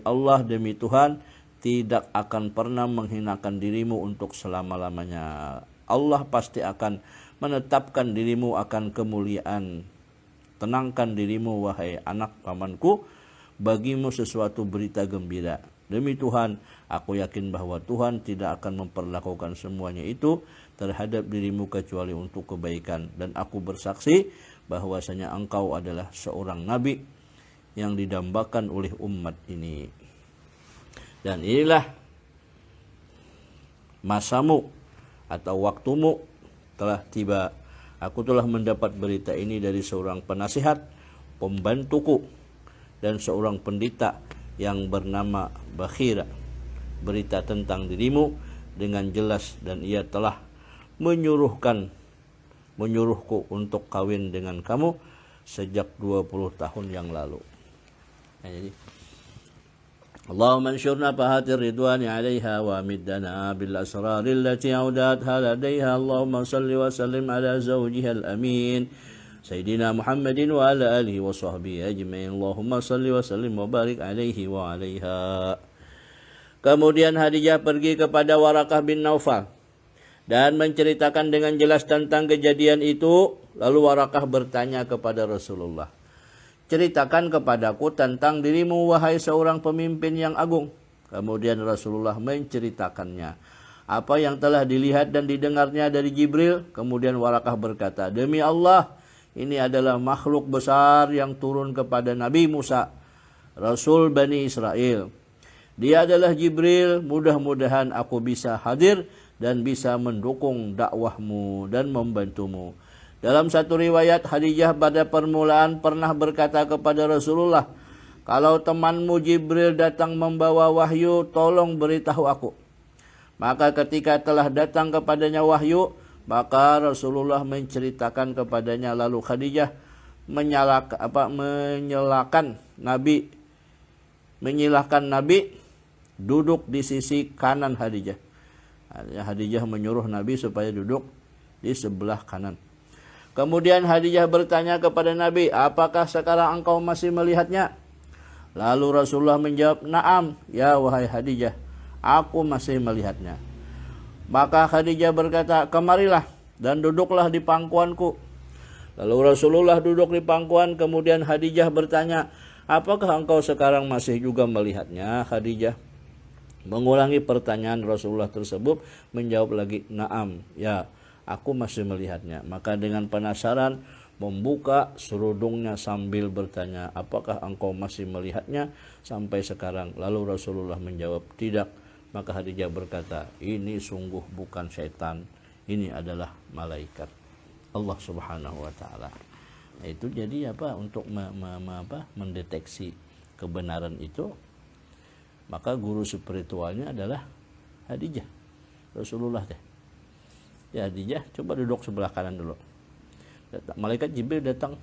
Allah, demi Tuhan, tidak akan pernah menghinakan dirimu untuk selama-lamanya. Allah pasti akan menetapkan dirimu akan kemuliaan. Tenangkan dirimu wahai anak pamanku, bagimu sesuatu berita gembira. Demi Tuhan, aku yakin bahwa Tuhan tidak akan memperlakukan semuanya itu terhadap dirimu kecuali untuk kebaikan. Dan aku bersaksi bahwasanya engkau adalah seorang nabi yang didambakan oleh umat ini. Dan inilah masamu atau waktumu telah tiba. Aku telah mendapat berita ini dari seorang penasihat, pembantuku, dan seorang pendeta yang bernama Bakhira. Berita tentang dirimu dengan jelas, dan ia telah menyuruhku untuk kawin dengan kamu sejak 20 tahun yang lalu. Jadi Allahumma ansyurna fahatir ridwani alaiha wa middana bil asraril lati audatha ladaiha. Allahumma salli wa sallim ala zawjiha al-amin Sayyidina Muhammadin wa ala alihi wa sahbihi ajma'in. Allahumma salli wa sallim wa barik alaihi wa alaiha. Kemudian Khadijah pergi kepada Warakah bin Naufal dan menceritakan dengan jelas tentang kejadian itu. Lalu Warakah bertanya kepada Rasulullah, ceritakan kepadaku tentang dirimu wahai seorang pemimpin yang agung. Kemudian Rasulullah menceritakannya apa yang telah dilihat dan didengarnya dari Jibril. Kemudian Warakah berkata, demi Allah, ini adalah makhluk besar yang turun kepada Nabi Musa, Rasul Bani Israel. Dia adalah Jibril. Mudah-mudahan aku bisa hadir dan bisa mendukung dakwahmu dan membantumu. Dalam satu riwayat, Khadijah pada permulaan pernah berkata kepada Rasulullah, kalau temanmu Jibril datang membawa wahyu, tolong beritahu aku. Maka ketika telah datang kepadanya wahyu, maka Rasulullah menceritakan kepadanya. Lalu Khadijah menyilahkan Nabi duduk di sisi kanan Khadijah. Khadijah menyuruh Nabi supaya duduk di sebelah kanan. Kemudian Khadijah bertanya kepada Nabi, apakah sekarang engkau masih melihatnya? Lalu Rasulullah menjawab, na'am, ya wahai Khadijah, aku masih melihatnya. Maka Khadijah berkata, kemarilah dan duduklah di pangkuanku. Lalu Rasulullah duduk di pangkuan. Kemudian Khadijah bertanya, apakah engkau sekarang masih juga melihatnya, Khadijah? mengulangi pertanyaan Rasulullah tersebut, menjawab lagi, "Na'am, ya, aku masih melihatnya." Maka dengan penasaran membuka serudungnya sambil bertanya, "Apakah engkau masih melihatnya sampai sekarang?" Lalu Rasulullah menjawab, "Tidak." Maka Khadijah berkata, "Ini sungguh bukan setan, ini adalah malaikat Allah Subhanahu wa taala." Itu jadi apa, untuk mendeteksi kebenaran itu, maka guru spiritualnya adalah Khadijah, Rasulullah teh. Ya Khadijah, coba duduk sebelah kanan dulu. Malaikat Jibril datang.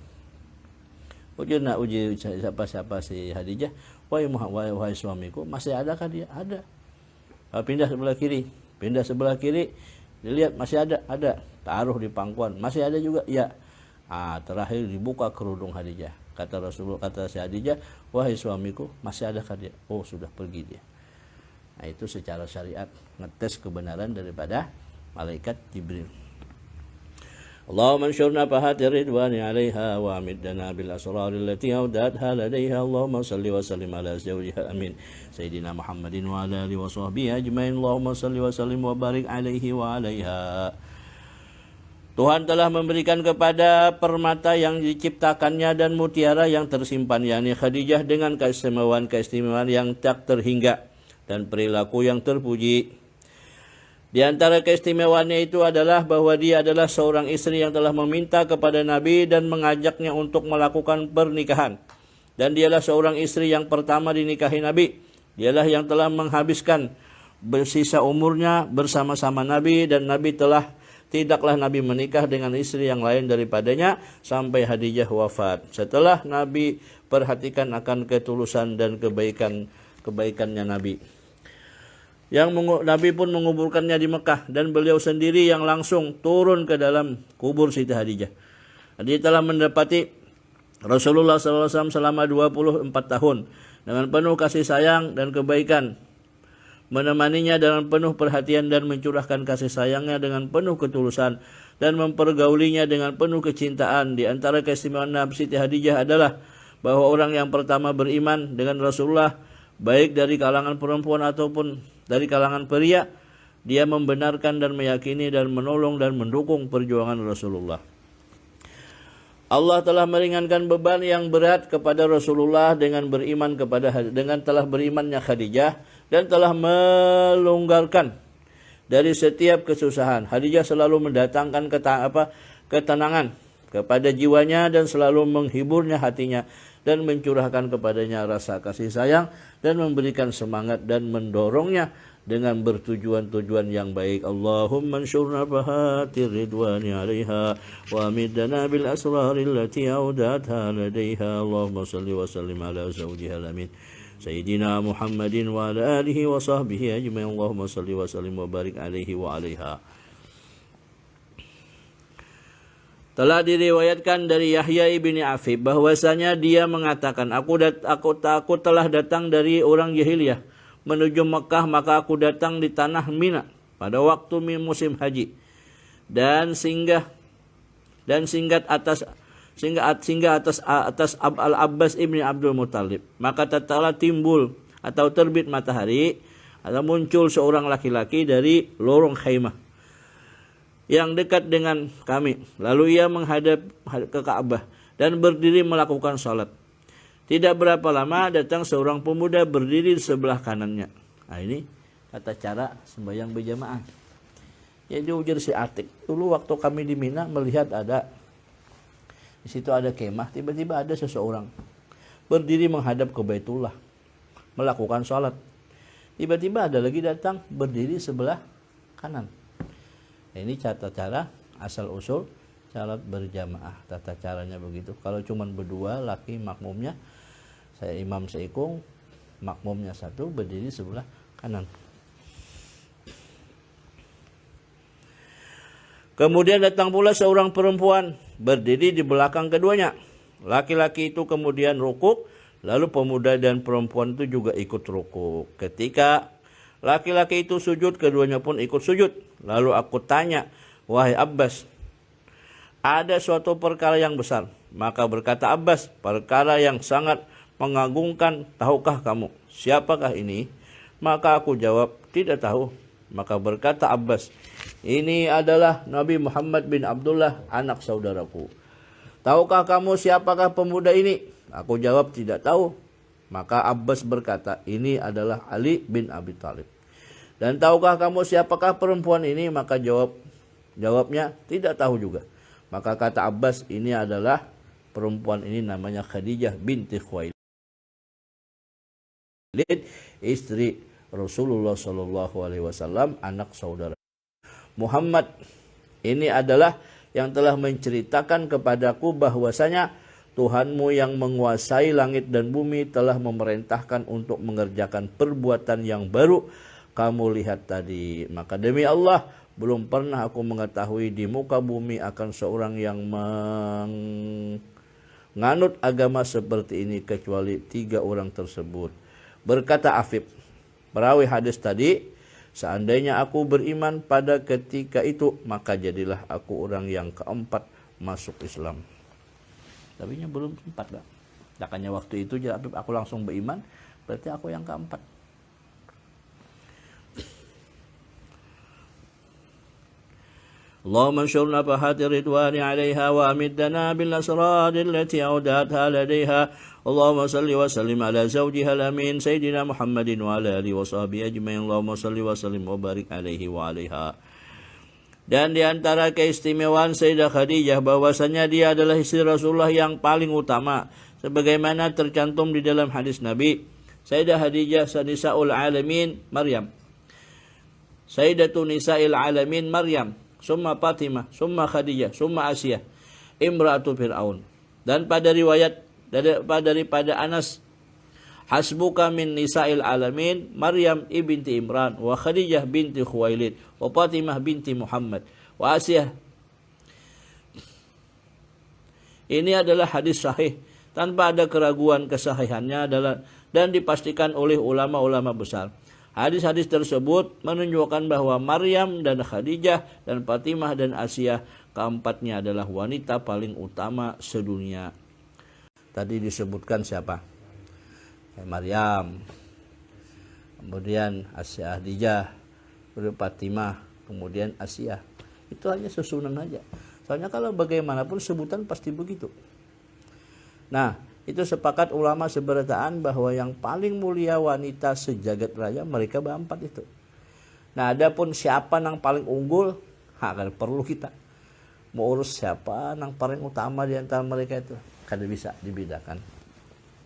Uji siapa si Khadijah. Wahai suamiku, masih adakah dia? Ada. Pindah sebelah kiri. Pindah sebelah kiri. Dilihat masih ada. Taruh di pangkuan. Masih ada juga. Ya. Terakhir dibuka kerudung Khadijah. Kata Rasulullah, kata si Khadijah, "Wahai suamiku, masih adakah dia?" Oh, sudah pergi dia. Nah, itu secara syariat ngetes kebenaran daripada malaikat Jibril. Allahumma ansyurna fahatir ridwani 'alaiha wa amiddana bil asrar allati awdatha ladaiha. Allahumma salli wa sallim ala zawjiha amin Sayyidina Muhammadin wa ala alihi wa sahbihi ajmain. Allahumma salli wa sallim wa barik alaihi wa 'alaiha. Tuhan telah memberikan kepada permata yang diciptakannya dan mutiara yang tersimpan, yakni Khadijah, dengan keistimewaan yang tak terhingga dan perilaku yang terpuji. Di antara keistimewaannya itu adalah bahwa dia adalah seorang istri yang telah meminta kepada Nabi dan mengajaknya untuk melakukan pernikahan. Dan dialah seorang istri yang pertama dinikahi Nabi. Dialah yang telah menghabiskan bersisa umurnya bersama-sama Nabi, dan tidaklah Nabi menikah dengan istri yang lain daripadanya sampai Khadijah wafat. Setelah Nabi perhatikan akan ketulusan dan kebaikannya Nabi. Nabi pun menguburkannya di Mekah, dan beliau sendiri yang langsung turun ke dalam kubur Siti Khadijah. Dia telah mendapati Rasulullah SAW selama 24 tahun dengan penuh kasih sayang dan kebaikan, menemaninya dengan penuh perhatian dan mencurahkan kasih sayangnya dengan penuh ketulusan, dan mempergaulinya dengan penuh kecintaan. Di antara keistimewaan Siti Khadijah adalah bahwa orang yang pertama beriman dengan Rasulullah, baik dari kalangan perempuan ataupun dari kalangan pria, dia membenarkan dan meyakini dan menolong dan mendukung perjuangan Rasulullah. Allah telah meringankan beban yang berat kepada Rasulullah dengan telah berimannya Khadijah, dan telah melonggarkan dari setiap kesusahan. Khadijah selalu mendatangkan ketenangan kepada jiwanya dan selalu menghiburnya hatinya, dan mencurahkan kepadanya rasa kasih sayang, dan memberikan semangat dan mendorongnya dengan bertujuan-tujuan yang baik. Allahumma ansyurna fahatir ridwani 'alaiha wa amiddana bil asrari allati awdatha ladaiha. Allahumma salli wa sallim ala zawjiha amin Sayyidina Muhammadin wa ala alihi wa sahbihi ajmain. Allahumma salli wa sallim wa barik alaihi wa 'alaiha. Telah diriwayatkan dari Yahya ibni Afib bahwasanya dia mengatakan, aku telah datang dari orang jahiliyah menuju Mekah, maka aku datang di tanah Mina pada waktu musim haji, dan singgah atas Al-Abbas ibni Abdul Muttalib. Maka tatkala timbul atau terbit matahari, atau muncul seorang laki-laki dari lorong khaimah yang dekat dengan kami. Lalu ia menghadap ke Ka'bah dan berdiri melakukan salat. Tidak berapa lama datang seorang pemuda berdiri di sebelah kanannya. Nah, ini tata cara sembahyang berjamaah. Jadi ujar si Atik, dulu waktu kami di Mina melihat di situ ada kemah, tiba-tiba ada seseorang berdiri menghadap ke Baitullah melakukan salat. Tiba-tiba ada lagi datang berdiri sebelah kanan. Ini tata cara asal usul salat berjamaah. Tata caranya begitu. Kalau cuma berdua, laki makmumnya, saya imam seikung, makmumnya satu, berdiri sebelah kanan. Kemudian datang pula seorang perempuan berdiri di belakang keduanya. Laki-laki itu kemudian rukuk, lalu pemuda dan perempuan itu juga ikut rukuk. Ketika laki-laki itu sujud, keduanya pun ikut sujud. Lalu aku tanya, wahai Abbas, ada suatu perkara yang besar. Maka berkata Abbas, perkara yang sangat mengagumkan, tahukah kamu siapakah ini? Maka aku jawab, tidak tahu. Maka berkata Abbas, ini adalah Nabi Muhammad bin Abdullah, anak saudaraku. Tahukah kamu siapakah pemuda ini? Aku jawab, tidak tahu. Maka Abbas berkata, ini adalah Ali bin Abi Thalib. Dan tahukah kamu siapakah perempuan ini? Maka jawabnya, tidak tahu juga. Maka kata Abbas, ini adalah perempuan ini namanya Khadijah binti Khuwailid, istri Rasulullah SAW, anak saudara. Muhammad ini adalah yang telah menceritakan kepadaku bahwasanya Tuhanmu yang menguasai langit dan bumi telah memerintahkan untuk mengerjakan perbuatan yang baru kamu lihat tadi. Maka demi Allah, belum pernah aku mengetahui di muka bumi akan seorang yang menganut agama seperti ini kecuali 3 orang tersebut. Berkata Afif, perawi hadis tadi, seandainya aku beriman pada ketika itu, maka jadilah aku orang yang keempat masuk Islam. Tapi belum sempat, Pak. Makanya waktu itu aku langsung beriman, berarti aku yang keempat. اللهم انشر نفحات الرضوان عليها وأمدنا بالأسرار التي أودعتها لديها. اللهم صل وسلم على زوجها الأمين سيدنا محمد وعلى آله وصحبه أجمعين. اللهم صل وسلم وبارك عليه وعليها. Dan di antara keistimewaan Sayyidah Khadijah bahwasanya dia adalah istri Rasulullah yang paling utama, sebagaimana tercantum di dalam hadis Nabi. Sayyidah Khadijah Nisaul Alamin Maryam, Sayyidatu Nisa'il Alamin Maryam, summa Fatimah, summa Khadijah, summa Asiyah, imra'atu Fir'aun. Dan pada riwayat daripada Anas, hasbuka min nisa'il alamin Maryam ibinti Imran wa Khadijah binti Khuwailid wa Fatimah binti Muhammad wa Asiyah. Ini adalah hadis sahih tanpa ada keraguan kesahihannya dan dipastikan oleh ulama-ulama besar. Hadis-hadis tersebut menunjukkan bahwa Maryam dan Khadijah dan Fatimah dan Asiyah keempatnya adalah wanita paling utama sedunia. Tadi disebutkan siapa? Maryam, kemudian Khadijah, kemudian Fatimah, kemudian Asiyah. Itu hanya susunan aja. Soalnya kalau bagaimanapun sebutan pasti begitu. Nah, itu sepakat ulama seberataan bahwa yang paling mulia wanita sejagat raya mereka berempat itu. Nah, adapun siapa yang paling unggul, kan perlu kita mau urus siapa yang paling utama di antara mereka itu, kan bisa dibedakan.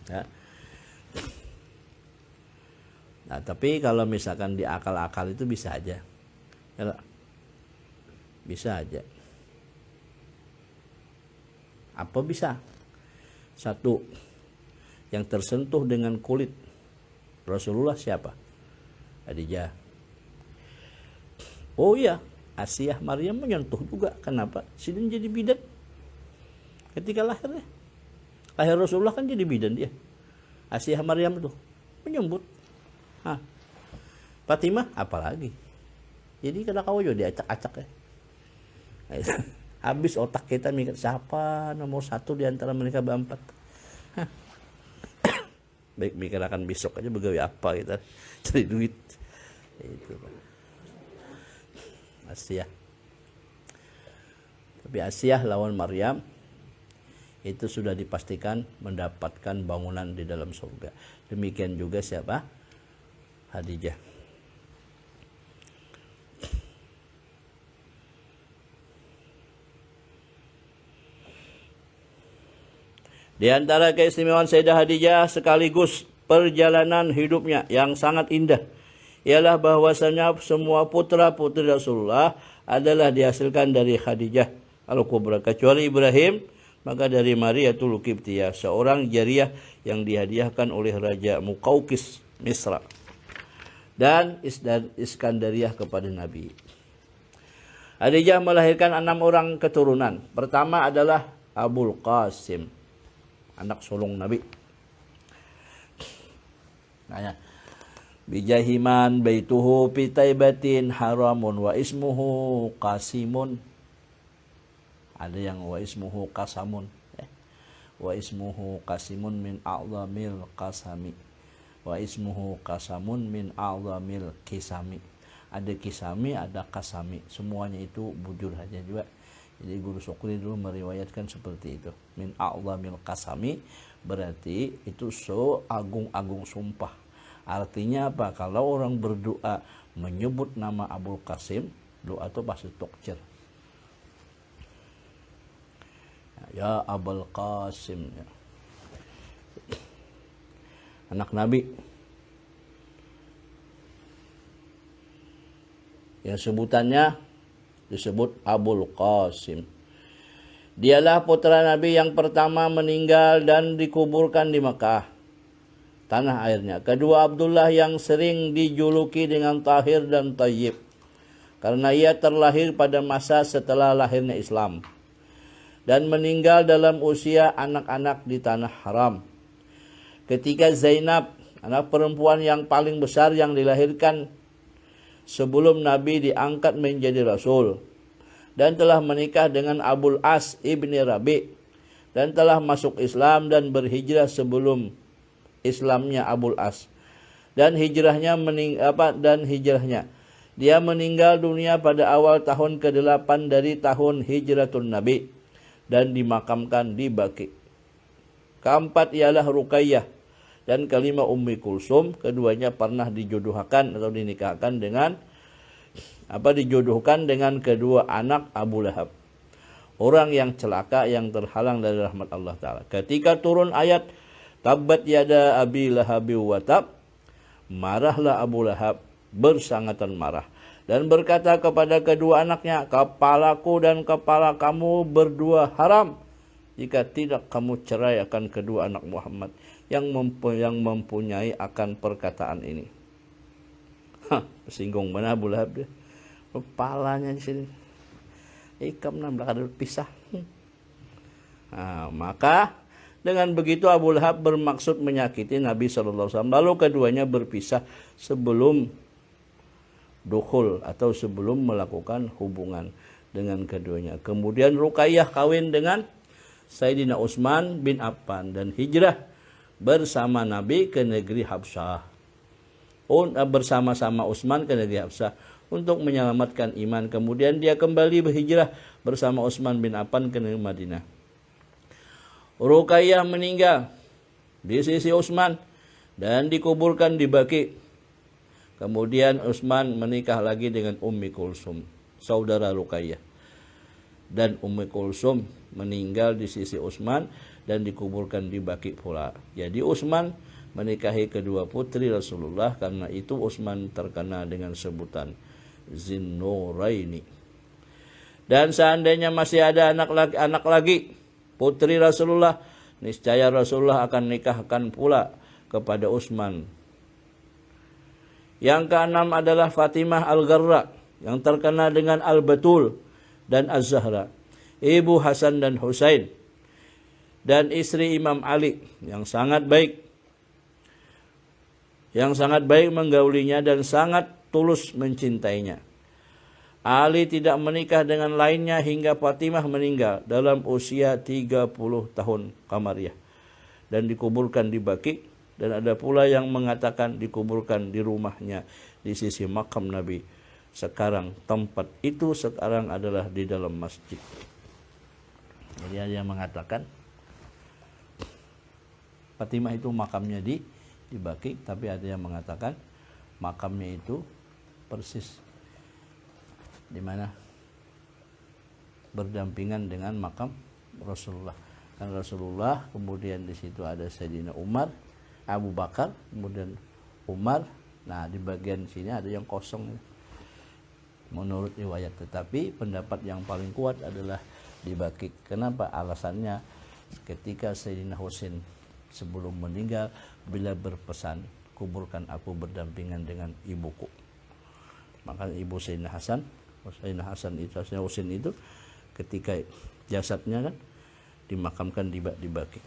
Ya. Nah, tapi kalau misalkan di akal-akal itu bisa aja, ya, bisa aja. Apa bisa? Satu, yang tersentuh dengan kulit Rasulullah siapa? Khadijah. Oh iya, Asiyah Maryam menyentuh juga. Kenapa? Sidin jadi bidan ketika lahirnya. Lahir Rasulullah kan jadi bidan dia. Asiyah Maryam itu menyambut. Fatimah apalagi. Jadi kada kau juga diacak-acak ya. Habis otak kita mikir siapa nomor 1 di antara mereka berempat. Baik mikir akan besok aja begawe apa kita cari duit. Itu Asiyah. Tapi Asiyah lawan Maryam itu sudah dipastikan mendapatkan bangunan di dalam surga. Demikian juga siapa? Khadijah. Di antara keistimewaan Sayyidah Khadijah sekaligus perjalanan hidupnya yang sangat indah ialah bahwasanya semua putra-putri Rasulullah adalah dihasilkan dari Khadijah Al-Kubra kecuali Ibrahim, maka dari Mariatul Qibtiyah, seorang jariyah yang dihadiahkan oleh Raja Muqawqis Misra dan Iskandariyah kepada Nabi. Khadijah melahirkan 6 orang keturunan. Pertama adalah Abul Qasim, anak sulung Nabi. Nanya, bijahiman baituhu fi Taibatin haramun wa ismuhu Qasimun. Ada yang wa ismuhu Qasamun. Wa ismuhu Qasimun min a'zamil qasami. Wa ismuhu qasamun min a'zamil kisami. Ada kisami, ada kasami. Semuanya itu bujur saja juga. Jadi Guru Sukri dulu meriwayatkan seperti itu. Min a'zamil kasami berarti itu seagung-agung sumpah. Artinya apa? Kalau orang berdoa menyebut nama Abul Qasim, doa itu pasti tokcer. Ya Abul Qasim, ya. Anak Nabi yang sebutannya disebut Abul Qasim. Dialah putra Nabi yang pertama meninggal dan dikuburkan di Mekah, tanah airnya. Kedua Abdullah yang sering dijuluki dengan Tahir dan Tayyib, karena ia terlahir pada masa setelah lahirnya Islam dan meninggal dalam usia anak-anak di tanah haram. Ketika Zainab, anak perempuan yang paling besar yang dilahirkan sebelum Nabi diangkat menjadi Rasul, dan telah menikah dengan Abul As ibni Rabi, dan telah masuk Islam dan berhijrah sebelum Islamnya Abul As, dan hijrahnya dia meninggal dunia pada awal tahun ke-8 dari tahun hijratun Nabi dan dimakamkan di Baqi. Keempat ialah Ruqayyah, dan kelima Ummi Kulsum. Keduanya pernah dijodohkan atau dinikahkan dengan dijodohkan dengan kedua anak Abu Lahab, orang yang celaka yang terhalang dari rahmat Allah Ta'ala. Ketika turun ayat Tabbat yada Abi Lahab wa tab, marahlah Abu Lahab bersangatan marah dan berkata kepada kedua anaknya, kepalaku dan kepala kamu berdua haram jika tidak kamu cerai akan kedua anak Muhammad yang mempunyai akan perkataan ini. Singgung mana Abu Lahab dia. Kepalanya di sini. Ikam nam belakang pisah. Maka dengan begitu Abu Lahab bermaksud menyakiti Nabi SAW. Lalu keduanya berpisah sebelum dukhul atau sebelum melakukan hubungan dengan keduanya. Kemudian Ruqayyah kawin dengan Sayyidina Utsman bin Affan dan hijrah bersama Nabi ke negeri Habsyah. Bersama-sama Utsman ke negeri Habsyah untuk menyelamatkan iman. Kemudian dia kembali berhijrah bersama Utsman bin Affan ke negeri Madinah. Ruqayyah meninggal di sisi Utsman dan dikuburkan di Baqi. Kemudian Utsman menikah lagi dengan Ummi Kulsum, saudara Ruqayyah. Dan Ummi Kulsum meninggal di sisi Utsman dan dikuburkan di Baqi pula. Jadi Utsman menikahi kedua putri Rasulullah, karena itu Utsman terkenal dengan sebutan Zinnuraini. Dan seandainya masih ada anak lagi putri Rasulullah, niscaya Rasulullah akan nikahkan pula kepada Utsman. Yang keenam adalah Fatimah Al-Gharra yang terkenal dengan Al-Batul dan Az-Zahra, ibu Hasan dan Husain, dan istri Imam Ali yang sangat baik menggaulinya dan sangat tulus mencintainya. Ali tidak menikah dengan lainnya hingga Fatimah meninggal dalam usia 30 tahun Qamariyah dan dikuburkan di Baqi. Dan ada pula yang mengatakan dikuburkan di rumahnya di sisi makam Nabi. Sekarang tempat itu sekarang adalah di dalam masjid. Jadi ada yang mengatakan Fatimah itu makamnya di Baqi, tapi ada yang mengatakan makamnya itu persis di mana berdampingan dengan makam Rasulullah. Dan Rasulullah, kemudian di situ ada Sayyidina Umar, Abu Bakar, kemudian Umar. Nah, di bagian sini ada yang kosong menurut riwayat. Tetapi pendapat yang paling kuat adalah di Baqi. Kenapa? Alasannya ketika Sayyidina Husain sebelum meninggal, bila berpesan, kuburkan aku berdampingan dengan ibuku. Maka ibu Sayyidina Hasan Husain itu ketika jasadnya kan dimakamkan di Baqi.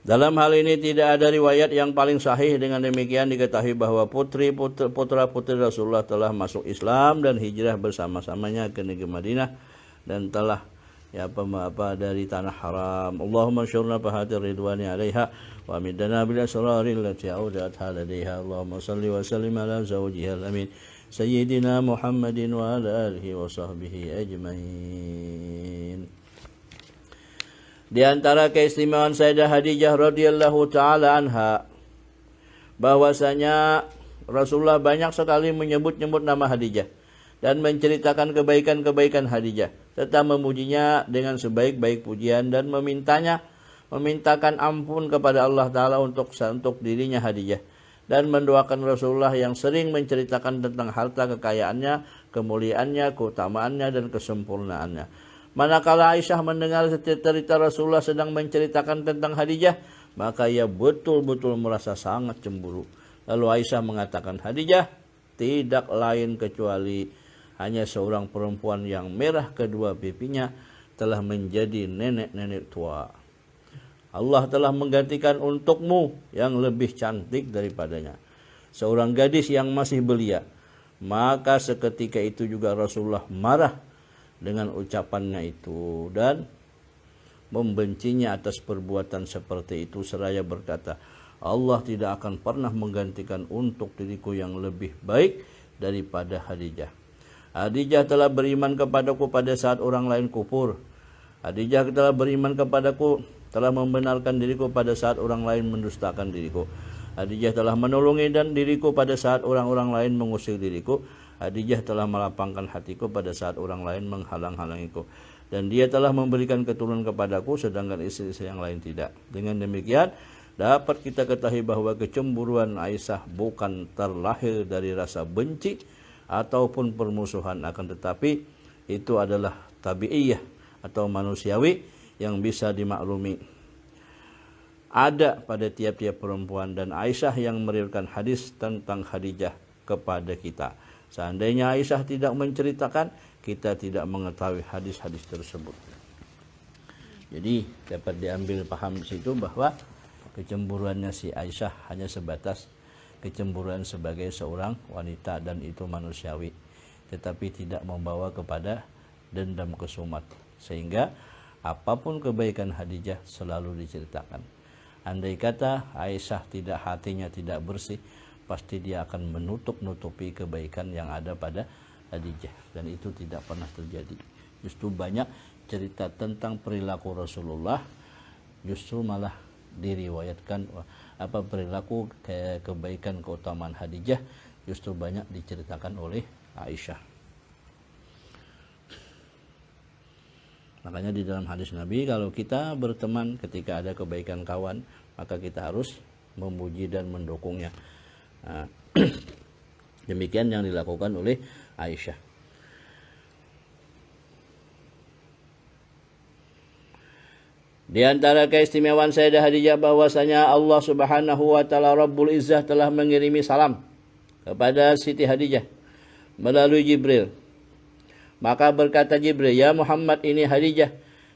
Dalam hal ini tidak ada riwayat yang paling sahih. Dengan demikian diketahui bahwa putra-putri Rasulullah telah masuk Islam dan hijrah bersama-samanya ke negeri Madinah dan telah dari tanah haram. Allahumma syurna fahatir ridwani alaiha wa midana bil asrari allati audatha ladaiha. Allahumma salli wa sallim ala zawjiha al-amin Sayyidina Muhammadin wa ala alihi wa sahbihi ajmain. Di antara keistimewaan Sayyidah Khadijah radhiyallahu taala anha bahwasanya Rasulullah banyak sekali menyebut-nyebut nama Khadijah dan menceritakan kebaikan-kebaikan Khadijah serta memujinya dengan sebaik-baik pujian dan memintakan ampun kepada Allah taala untuk dirinya Khadijah dan mendoakan Rasulullah yang sering menceritakan tentang harta kekayaannya, kemuliaannya, keutamaannya dan kesempurnaannya. Manakala Aisyah mendengar cerita Rasulullah sedang menceritakan tentang Khadijah, maka ia betul-betul merasa sangat cemburu. Lalu Aisyah mengatakan, Khadijah tidak lain kecuali hanya seorang perempuan yang merah kedua pipinya telah menjadi nenek-nenek tua. Allah telah menggantikan untukmu yang lebih cantik daripadanya, seorang gadis yang masih belia. Maka seketika itu juga Rasulullah marah dengan ucapannya itu dan membencinya atas perbuatan seperti itu seraya berkata, Allah tidak akan pernah menggantikan untuk diriku yang lebih baik daripada Khadijah. Khadijah telah beriman kepadaku pada saat orang lain kufur. Khadijah telah beriman kepadaku, telah membenarkan diriku pada saat orang lain mendustakan diriku. Khadijah telah menolongi diriku pada saat orang-orang lain mengusir diriku. Khadijah telah melapangkan hatiku pada saat orang lain menghalang-halangiku. Dan dia telah memberikan keturunan kepadaku sedangkan istri-istri yang lain tidak. Dengan demikian dapat kita ketahui bahwa kecemburuan Aisyah bukan terlahir dari rasa benci ataupun permusuhan, akan tetapi itu adalah tabi'iyah atau manusiawi yang bisa dimaklumi ada pada tiap-tiap perempuan. Dan Aisyah yang meriwayatkan hadis tentang Khadijah kepada kita. Seandainya Aisyah tidak menceritakan, kita tidak mengetahui hadis-hadis tersebut. Jadi dapat diambil paham di situ bahwa kecemburuannya si Aisyah hanya sebatas kecemburuan sebagai seorang wanita dan itu manusiawi, tetapi tidak membawa kepada dendam kesumat, sehingga apapun kebaikan Khadijah selalu diceritakan. Andai kata Aisyah hatinya tidak bersih, pasti dia akan menutupi kebaikan yang ada pada Khadijah, dan itu tidak pernah terjadi. Justru banyak cerita tentang perilaku Rasulullah justru malah diriwayatkan perilaku kebaikan keutamaan Khadijah justru banyak diceritakan oleh Aisyah. Makanya di dalam hadis Nabi, kalau kita berteman ketika ada kebaikan kawan, maka kita harus memuji dan mendukungnya. Nah, demikian yang dilakukan oleh Aisyah. Di antara keistimewaan Sayyidah Khadijah bahwasanya Allah Subhanahu wa taala Rabbul Izzah telah mengirimi salam kepada Siti Khadijah melalui Jibril. Maka berkata Jibril, "Ya Muhammad, ini Khadijah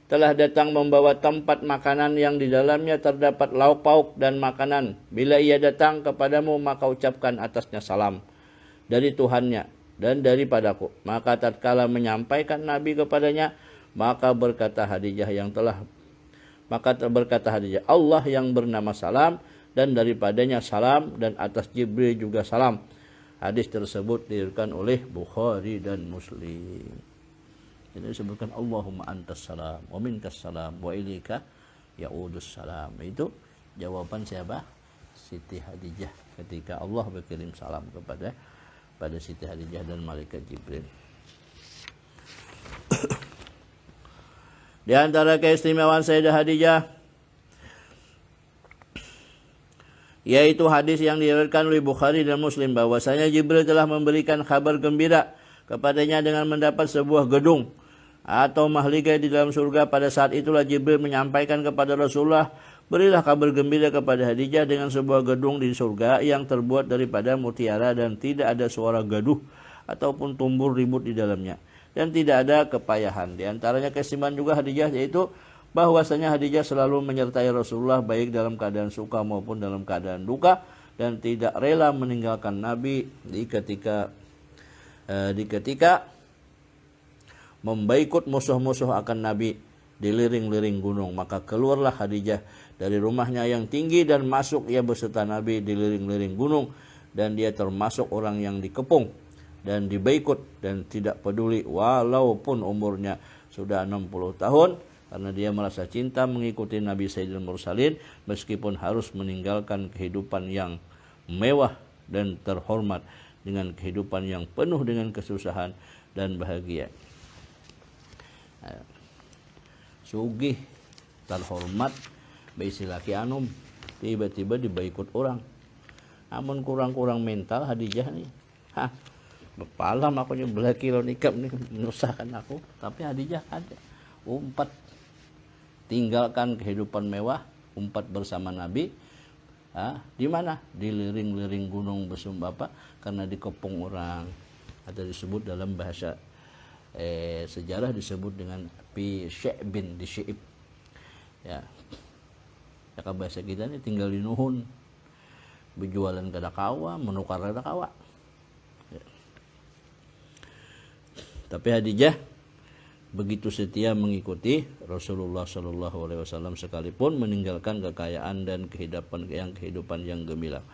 telah datang membawa tempat makanan yang di dalamnya terdapat lauk pauk dan makanan. Bila ia datang kepadamu, maka ucapkan atasnya salam dari Tuhannya dan daripadaku." Maka tatkala menyampaikan Nabi kepadanya, maka berkata Khadijah, Allah yang bernama Salam dan daripadanya salam dan atas Jibril juga salam. Hadis tersebut diriwayatkan oleh Bukhari dan Muslim. Jadi disebutkan Allahumma antas salam wa minkas salam wa ilaika ya'udus salam. Itu jawaban siapa? Siti Khadijah ketika Allah berkirim salam kepada Siti Khadijah dan malaikat Jibril. Di antara keistimewaan Sayyidah Khadijah yaitu hadis yang diriwayatkan oleh Bukhari dan Muslim bahwasanya Jibril telah memberikan kabar gembira kepadanya dengan mendapat sebuah gedung atau mahligai di dalam surga. Pada saat itulah Jibril menyampaikan kepada Rasulullah, "Berilah kabar gembira kepada Khadijah dengan sebuah gedung di surga yang terbuat daripada mutiara dan tidak ada suara gaduh ataupun tumbur ribut di dalamnya dan tidak ada kepayahan." Di antaranya keistimewaan juga Khadijah yaitu bahwasanya Khadijah selalu menyertai Rasulullah baik dalam keadaan suka maupun dalam keadaan duka, dan tidak rela meninggalkan Nabi di ketika membaikut musuh-musuh akan Nabi di liring-liring gunung. Maka keluarlah Khadijah dari rumahnya yang tinggi dan masuk ia beserta Nabi di liring-liring gunung, dan dia termasuk orang yang dikepung dan dibaikut dan tidak peduli walaupun umurnya sudah 60 tahun, karena dia merasa cinta mengikuti Nabi Sayyidul Mursalin meskipun harus meninggalkan kehidupan yang mewah dan terhormat dengan kehidupan yang penuh dengan kesusahan dan bahagia. Sugih terhormat baisi laki anom tiba-tiba dibaikut orang. Amun kurang-kurang mental Khadijah nih. Bepalam aku nyebelah kilo nikab nih menyusahkan aku, tapi Khadijah ada umpat tinggalkan kehidupan mewah, umpat bersama Nabi. Di mana? Di liring-liring gunung Besumbapa, karena dikepung orang. Atau disebut dalam bahasa sejarah disebut dengan pi syi'bin, di syi'ib. Ya. Ya bahasa kita ini tinggal di nuhun. Berjualan kada kawa, menukar kada kawa. Ya. Tapi Khadijah begitu setia mengikuti Rasulullah Shallallahu Alaihi Wasallam sekalipun meninggalkan kekayaan dan kehidupan yang gemilang.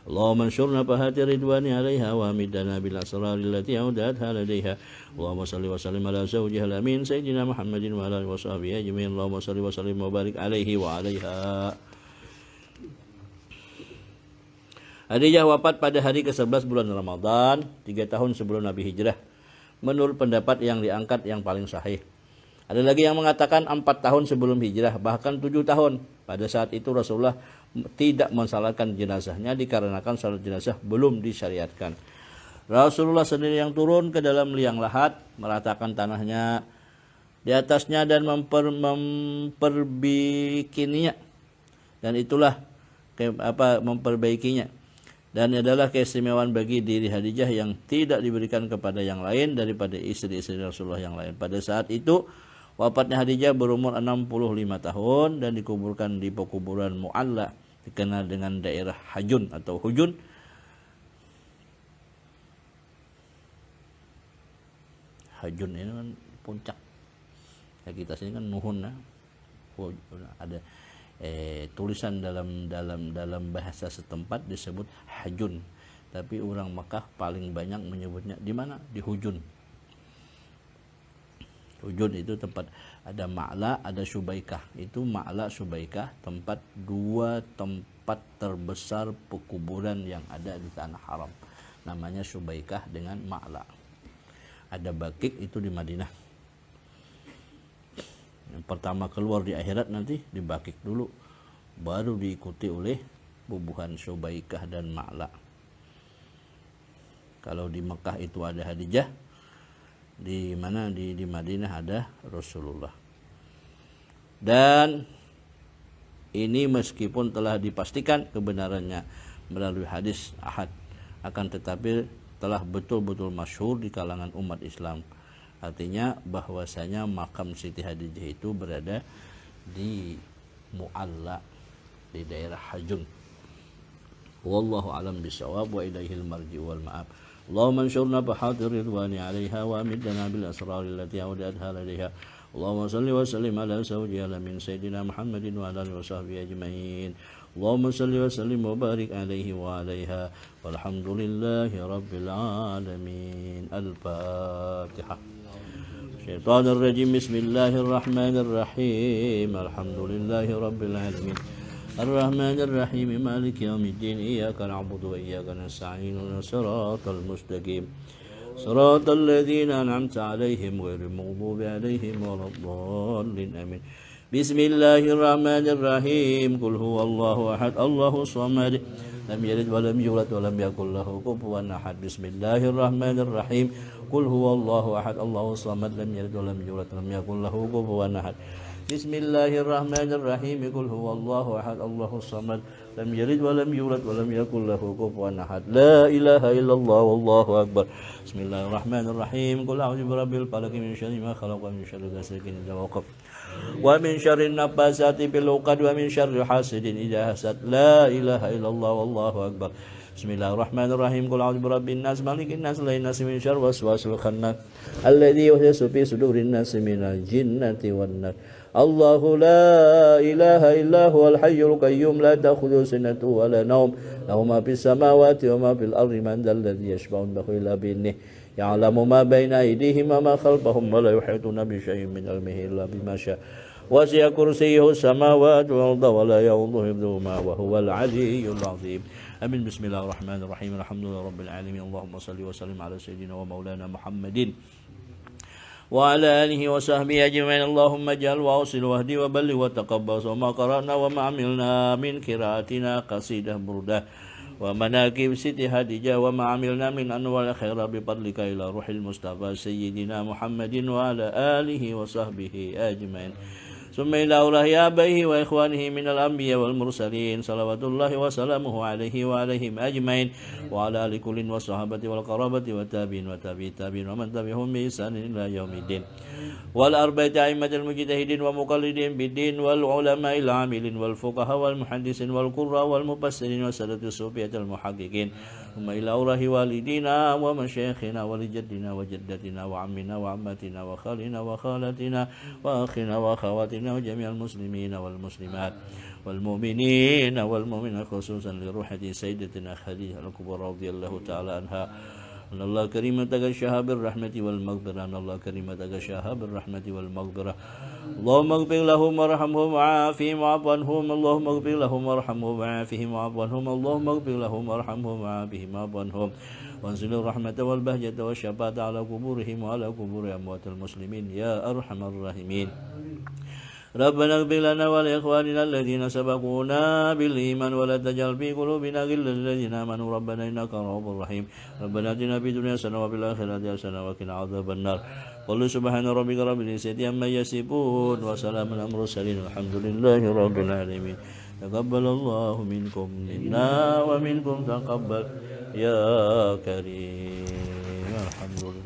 Allahumma ansurna fahati ridwani alaiha wa hamidana bil asrari allati audatha ladaiha. Allahumma salli wa sallim ala zawjiha al-amin sayyidina Muhammadin wa ala alihi wa sahbihi ajma'in. Allahumma salli wa sallim wa barik alaihi wa alaiha. Khadijah wafat pada hari ke-11 bulan Ramadan, 3 tahun sebelum Nabi hijrah, menurut pendapat yang diangkat yang paling sahih. Ada lagi yang mengatakan 4 tahun sebelum hijrah, bahkan 7 tahun. Pada saat itu Rasulullah tidak mensalatkan jenazahnya dikarenakan salat jenazah belum disyariatkan. Rasulullah sendiri yang turun ke dalam liang lahat, meratakan tanahnya di atasnya dan memperbaikinya. Dan itulah memperbaikinya. Dan adalah keistimewaan bagi diri Khadijah yang tidak diberikan kepada yang lain daripada istri-istri Rasulullah yang lain. Pada saat itu wafatnya Khadijah berumur 65 tahun dan dikuburkan di pekuburan Mu'alla, dikenal dengan daerah Hajun atau Hujun. Hajun ini kan puncak. Ya, kita sini kan Nuhun, ada tulisan dalam bahasa setempat disebut Hajun, tapi orang Makkah paling banyak menyebutnya di mana? Di Hujun. Hujun itu tempat ada Ma'la, ada Subaikah. Itu Ma'la, Subaikah, dua tempat terbesar pekuburan yang ada di tanah haram. Namanya Subaikah dengan Ma'la. Ada Bakik itu di Madinah. Yang pertama keluar di akhirat nanti di Bakik dulu, baru diikuti oleh bubuhan Subaikah dan Ma'la. Kalau di Mekah itu ada Khadijah, di mana di Madinah ada Rasulullah. Dan ini meskipun telah dipastikan kebenarannya melalui hadis ahad, akan tetapi telah betul-betul masyhur di kalangan umat Islam. Artinya bahwasanya makam Siti Khadijah itu berada di Mu'alla, di daerah Hajun. Wallahu alam bisawab wa ilaihil marji wal ma'ab. Allahumma ansurna bahadir ridwani 'alaiha wa amidna bil asrar allati awdatha ladaiha. Allahumma salli wa sallim ala zawjiha min sayyidina Muhammadin wa ala alihi wa sahbihi ajma'in. Allahumma salli wa sallim wa barik alaihi wa 'alaiha. Walhamdulillahi rabbil alamin. Al-Fatihah. الشيطان الرجيم. بسم الله الرحمن الرحيم. الحمد لله رب العالمين الرحمن الرحيم مالك يوم الدين إياك نعبد وإياك نستعين صراط المستقيم صراط الذين أنعمت عليهم غير المغضوب عليهم ولا الضالين آمين. بسم الله الرحمن الرحيم. قل هو الله أحد الله الصمد لم يلد ولم يولد ولم يكن له كفوا أحد. بسم الله الرحمن الرحيم. قل هو الله أحد الله الصمد لم يلد ولم يولد ولم يكن له كفوا أحد. بسم الله الرحمن الرحيم. قل هو الله أحد الله الصمد لم يلد ولم يولد ولم يكن له كفوا أحد. لا إله إلا الله والله أكبر. بسم الله الرحمن الرحيم. قل أعوذ برب الفلق من شر ما خلق ومن شر غاسق إذا وقب ومن شر النفاثات في العقد ومن شر حاسد إذا حسد لا إله إلا الله والله أكبر بسم الله الرحمن الرحيم قل أعوذ برب الناس مالك الناس إله الناس من شر وسواس الخناس الذي يوسوس في صدور الناس من الجنة والناس الله لا إله إلا هو الحي القيوم لا تأخذه سنة ولا نوم له ما في السماوات وما في الأرض من ذا الذي يشفع عنده إلا بإذنه يعلم ما بين أيديهم وما خلفهم ولا يحيطون بشيء من علمه إلا بما شاء وسع كرسيه السماوات والأرض ولا يؤوده حفظهما وهو العلي العظيم آمين بسم الله الرحمن الرحيم الحمد لله رب العالمين اللهم صل وسلم على سيدنا ومولانا محمد وعلى آله وصحبه أجمعين اللهم اجعل وأوصل واهدي وبلغ وتقبل وما قرأنا وما عملنا من قراءتنا قصيدة بردة ومناكب ست هدجة وما عملنا من أنواع الخير بفضلك إلى روح المصطفى سيدنا محمد وعلى آله وصحبه أجمعين ثم إلى أولاه آبائه وإخوانه من الأنبياء والمرسلين صلوات الله وسلامه عليه وعليهم أجمعين وعلى آل كل والصحابة والقرابة والتابعين وتابعي التابعين ومن تبعهم بإحسان إلى يوم الدين والأربعة أئمة المجتهدين ومقلدين بالدين والعلماء العاملين والفقهاء والمحدثين والقراء والمفسرين وسادة الصوفية المحققين ثم إلى أولاه والدينا ومشايخنا ولجدنا وجدتنا وعمنا وعمتنا وخالنا وخالتنا وأخنا وأخواتنا وجميع المسلمين والمسلمات والمؤمنين والمؤمنات خصوصا لروحة سيدتنا خديجة الكبرى رضي الله تعالى عنها أن الله كريم تغشاها بالرحمة والمغفرة أن الله كريم تغشاها بالرحمة والمغفرة اللهم اغفر لهم وارحمهم وعافهم واعف عنهم اللهم اغفر لهم وارحمهم وعافهم واعف عنهم اللهم اغفر لهم وارحمهم وعافهم واعف عنهم وانزل الرحمة والبهجة والشفاعة على قبورهم وعلى قبور أموات المسلمين يا أرحم الراحمين ربنا اغفر لنا ولإخواننا الذين سبقونا بالإيمان ولا تجعل في قلوبنا غلا للذين آمنوا ربنا إنك رؤوف رحيم ربنا آتنا في الدنيا حسنة وفي الآخرة حسنة وقنا عذاب النار قل سبحان ربك رب العزة عما يصفون وسلام على المرسلين الحمد لله رب العالمين تقبل الله منكم منا ومنكم تقبل يا كريم الحمد لله.